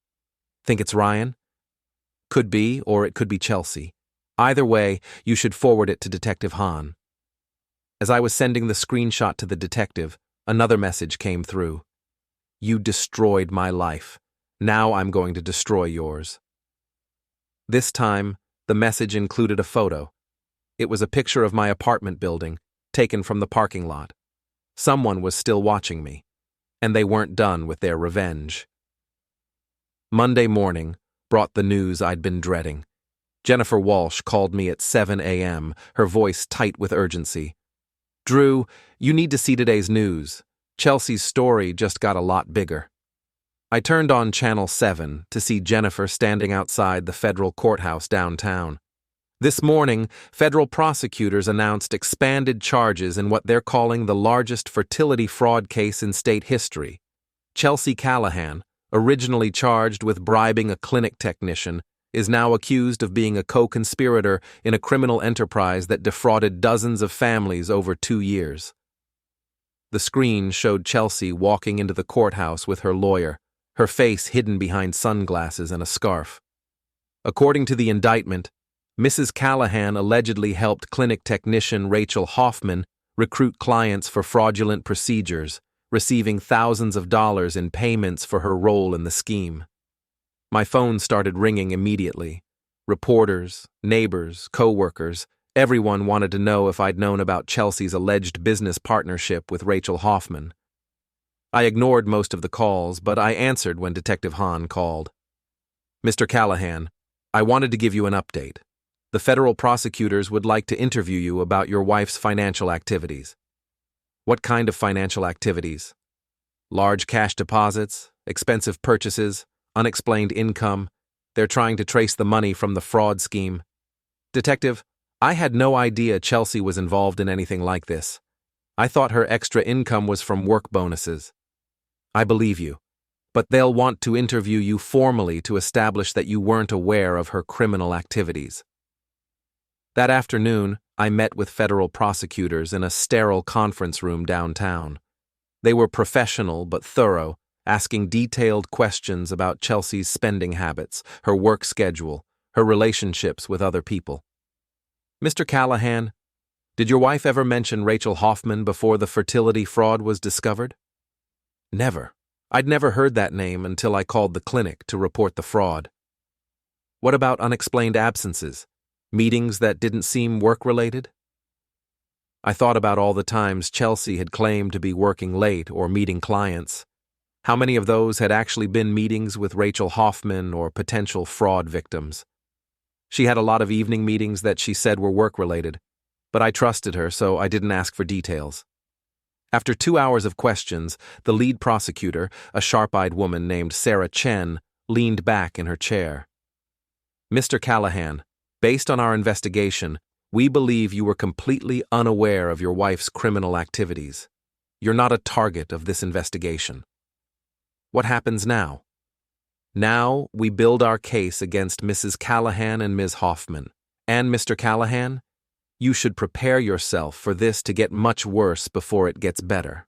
A: Think it's Ryan? Could be, or it could be Chelsea. Either way, you should forward it to Detective Hahn. As I was sending the screenshot to the detective, another message came through. You destroyed my life. Now I'm going to destroy yours. This time, the message included a photo. It was a picture of my apartment building, taken from the parking lot. Someone was still watching me, and they weren't done with their revenge. Monday morning brought the news I'd been dreading. Jennifer Walsh called me at 7 a.m., her voice tight with urgency. Drew, you need to see today's news. Chelsea's story just got a lot bigger. I turned on Channel 7 to see Jennifer standing outside the federal courthouse downtown. This morning, federal prosecutors announced expanded charges in what they're calling the largest fertility fraud case in state history. Chelsea Callahan, originally charged with bribing a clinic technician, is now accused of being a co-conspirator in a criminal enterprise that defrauded dozens of families over 2 years. The screen showed Chelsea walking into the courthouse with her lawyer, her face hidden behind sunglasses and a scarf. According to the indictment, Mrs. Callahan allegedly helped clinic technician Rachel Hoffman recruit clients for fraudulent procedures, receiving thousands of dollars in payments for her role in the scheme. My phone started ringing immediately. Reporters, neighbors, co-workers, everyone wanted to know if I'd known about Chelsea's alleged business partnership with Rachel Hoffman. I ignored most of the calls, but I answered when Detective Hahn called. Mr. Callahan, I wanted to give you an update. The federal prosecutors would like to interview you about your wife's financial activities. What kind of financial activities? Large cash deposits, expensive purchases, unexplained income. They're trying to trace the money from the fraud scheme. Detective, I had no idea Chelsea was involved in anything like this. I thought her extra income was from work bonuses. I believe you, but they'll want to interview you formally to establish that you weren't aware of her criminal activities. That afternoon, I met with federal prosecutors in a sterile conference room downtown. They were professional but thorough, asking detailed questions about Chelsea's spending habits, her work schedule, her relationships with other people. Mr. Callahan, did your wife ever mention Rachel Hoffman before the fertility fraud was discovered? Never. I'd never heard that name until I called the clinic to report the fraud. What about unexplained absences? Meetings that didn't seem work-related? I thought about all the times Chelsea had claimed to be working late or meeting clients. How many of those had actually been meetings with Rachel Hoffman or potential fraud victims? She had a lot of evening meetings that she said were work-related, but I trusted her, so I didn't ask for details. After 2 hours of questions, the lead prosecutor, a sharp-eyed woman named Sarah Chen, leaned back in her chair. Mr. Callahan, based on our investigation, we believe you were completely unaware of your wife's criminal activities. You're not a target of this investigation. What happens now? Now we build our case against Mrs. Callahan and Ms. Hoffman. And Mr. Callahan, you should prepare yourself for this to get much worse before it gets better.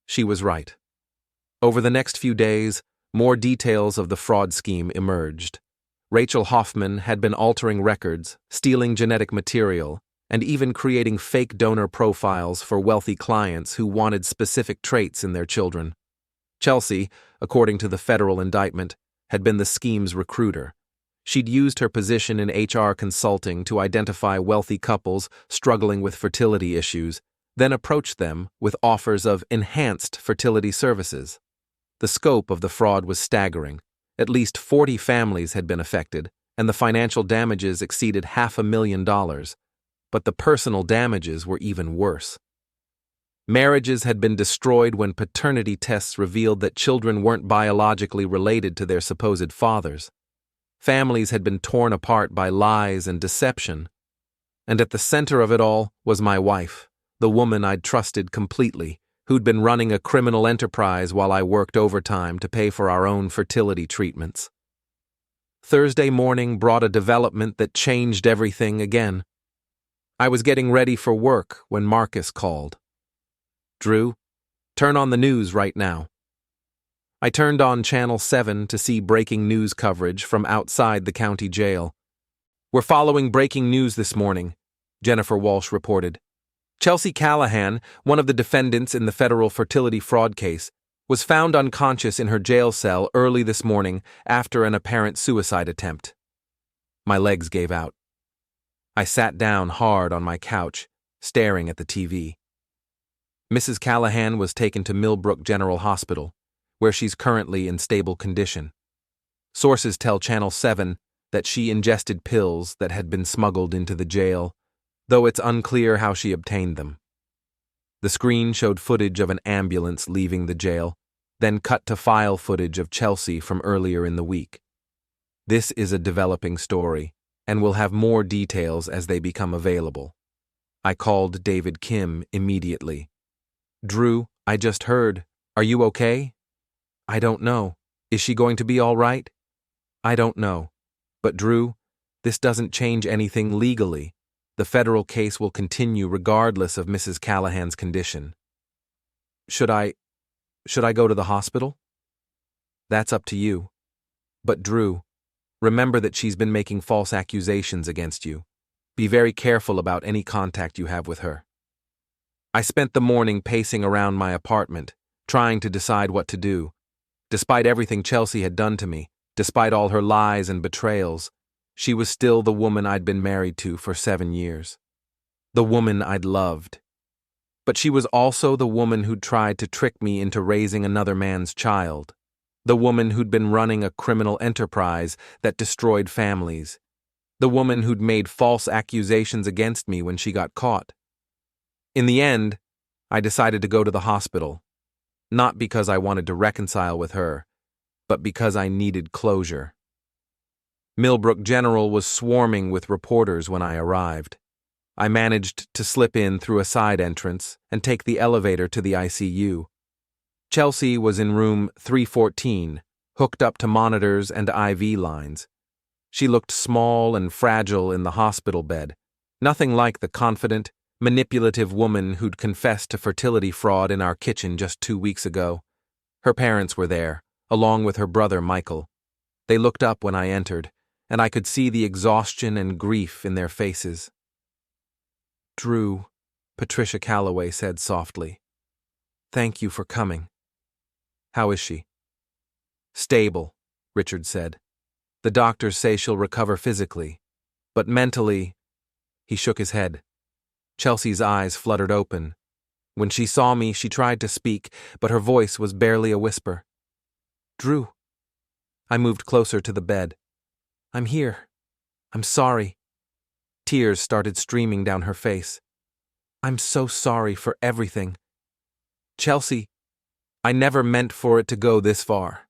A: She was right. Over the next few days, more details of the fraud scheme emerged. Rachel Hoffman had been altering records, stealing genetic material, and even creating fake donor profiles for wealthy clients who wanted specific traits in their children. Chelsea, according to the federal indictment, had been the scheme's recruiter. She'd used her position in HR consulting to identify wealthy couples struggling with fertility issues, then approached them with offers of enhanced fertility services. The scope of the fraud was staggering. At least 40 families had been affected, and the financial damages exceeded $500,000. but the personal damages were even worse. Marriages had been destroyed when paternity tests revealed that children weren't biologically related to their supposed fathers. Families had been torn apart by lies and deception. And at the center of it all was my wife, the woman I'd trusted completely, who'd been running a criminal enterprise while I worked overtime to pay for our own fertility treatments. Thursday morning brought a development that changed everything again. I was getting ready for work when Marcus called. "Drew, turn on the news right now." I turned on Channel 7 to see breaking news coverage from outside the county jail. "We're following breaking news this morning," Jennifer Walsh reported. Chelsea Callahan, one of the defendants in the federal fertility fraud case, was found unconscious in her jail cell early this morning after an apparent suicide attempt. My legs gave out. I sat down hard on my couch, staring at the TV. Mrs. Callahan was taken to Millbrook General Hospital, where she's currently in stable condition. Sources tell Channel 7 that she ingested pills that had been smuggled into the jail, though it's unclear how she obtained them. The screen showed footage of an ambulance leaving the jail, then cut to file footage of Chelsea from earlier in the week. This is a developing story, and we'll have more details as they become available. I called David Kim immediately. "Drew, I just heard. Are you okay?" "I don't know. Is she going to be all right?" "I don't know. But Drew, this doesn't change anything legally. The federal case will continue regardless of Mrs. Callahan's condition." Should I go to the hospital?" "That's up to you. But Drew, remember that she's been making false accusations against you. Be very careful about any contact you have with her." I spent the morning pacing around my apartment, trying to decide what to do. Despite everything Chelsea had done to me, despite all her lies and betrayals, she was still the woman I'd been married to for 7 years. The woman I'd loved. But she was also the woman who'd tried to trick me into raising another man's child. The woman who'd been running a criminal enterprise that destroyed families. The woman who'd made false accusations against me when she got caught. In the end, I decided to go to the hospital, not because I wanted to reconcile with her, but because I needed closure. Millbrook General was swarming with reporters when I arrived. I managed to slip in through a side entrance and take the elevator to the ICU. Chelsea was in room 314, hooked up to monitors and IV lines. She looked small and fragile in the hospital bed, nothing like the confident, manipulative woman who'd confessed to fertility fraud in our kitchen just 2 weeks ago. Her parents were there, along with her brother Michael. They looked up when I entered, and I could see the exhaustion and grief in their faces. "Drew," Patricia Calloway said softly. "Thank you for coming." "How is she?" "Stable," Richard said. "The doctors say she'll recover physically, but mentally—" He shook his head. Chelsea's eyes fluttered open. When she saw me, she tried to speak, but her voice was barely a whisper. "Drew." I moved closer to the bed. "I'm here. I'm sorry." Tears started streaming down her face. "I'm so sorry for everything. Chelsea, I never meant for it to go this far.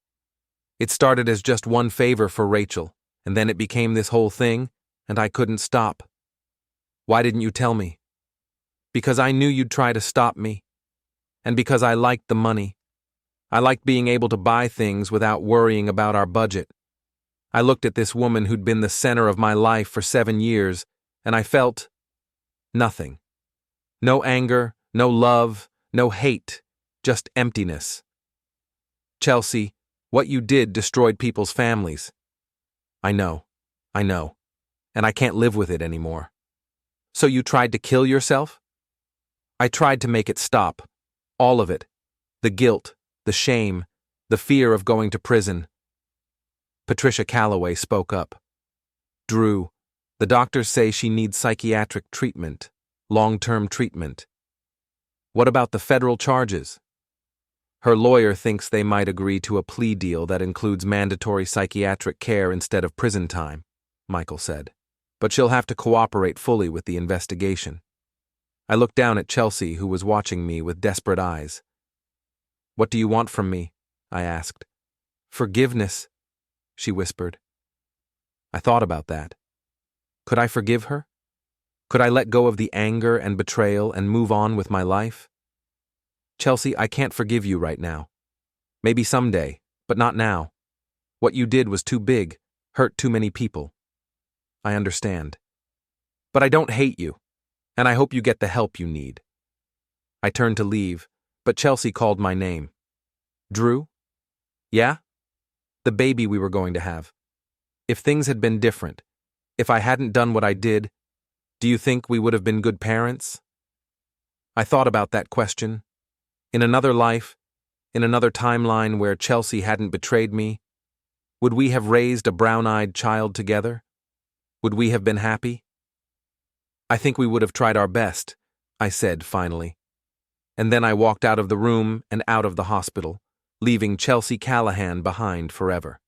A: It started as just one favor for Rachel, and then it became this whole thing, and I couldn't stop. Why didn't you tell me? Because I knew you'd try to stop me. And because I liked the money. I liked being able to buy things without worrying about our budget. I looked at this woman who'd been the center of my life for 7 years, and I felt nothing. No anger, no love, no hate, just emptiness. Chelsea, what you did destroyed people's families. I know, and I can't live with it anymore. So you tried to kill yourself? I tried to make it stop. All of it. The guilt, the shame, the fear of going to prison. Patricia Calloway spoke up. "Drew, the doctors say she needs psychiatric treatment, long-term treatment. What about the federal charges?" "Her lawyer thinks they might agree to a plea deal that includes mandatory psychiatric care instead of prison time," Michael said. but she'll have to cooperate fully with the investigation. I looked down at Chelsea, who was watching me with desperate eyes. "What do you want from me?" I asked. "Forgiveness," she whispered. I thought about that. Could I forgive her? Could I let go of the anger and betrayal and move on with my life? "Chelsea, I can't forgive you right now. Maybe someday, but not now. What you did was too big, hurt too many people." "I understand. But I don't hate you, and I hope you get the help you need." I turned to leave, but Chelsea called my name. "Drew?" "Yeah?" "The baby we were going to have. If things had been different, if I hadn't done what I did, do you think we would have been good parents?" I thought about that question. In another life, in another timeline where Chelsea hadn't betrayed me, would we have raised a brown-eyed child together? Would we have been happy? "I think we would have tried our best," I said finally. And then I walked out of the room and out of the hospital, leaving Chelsea Callahan behind forever.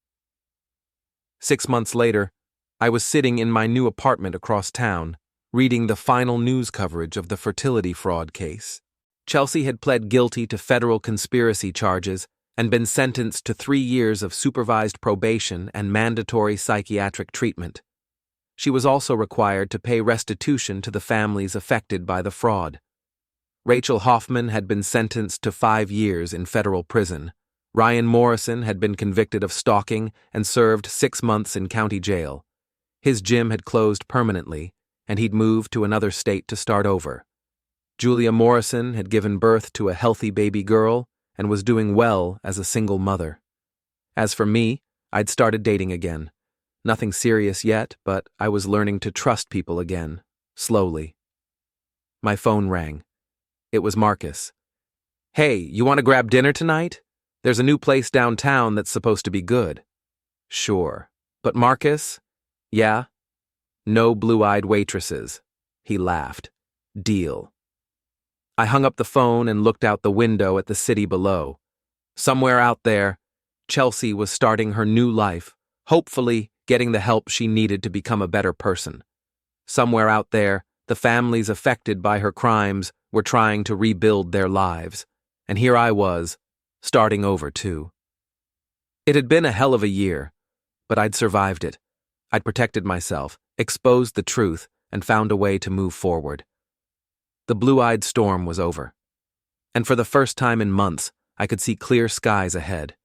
A: 6 months later, I was sitting in my new apartment across town, reading the final news coverage of the fertility fraud case. Chelsea had pled guilty to federal conspiracy charges and been sentenced to 3 years of supervised probation and mandatory psychiatric treatment. She was also required to pay restitution to the families affected by the fraud. Rachel Hoffman had been sentenced to 5 years in federal prison. Ryan Morrison had been convicted of stalking and served 6 months in county jail. His gym had closed permanently, and he'd moved to another state to start over. Julia Morrison had given birth to a healthy baby girl and was doing well as a single mother. As for me, I'd started dating again. Nothing serious yet, but I was learning to trust people again, slowly. My phone rang. It was Marcus. "Hey, you want to grab dinner tonight? There's a new place downtown that's supposed to be good." "Sure. But Marcus?" "Yeah?" "No blue-eyed waitresses." He laughed. "Deal." I hung up the phone and looked out the window at the city below. Somewhere out there, Chelsea was starting her new life, hopefully getting the help she needed to become a better person. Somewhere out there, the families affected by her crimes were trying to rebuild their lives, and here I was, starting over too. It had been a hell of a year, but I'd survived it. I'd protected myself, exposed the truth, and found a way to move forward. The blue-eyed storm was over, and for the first time in months, I could see clear skies ahead.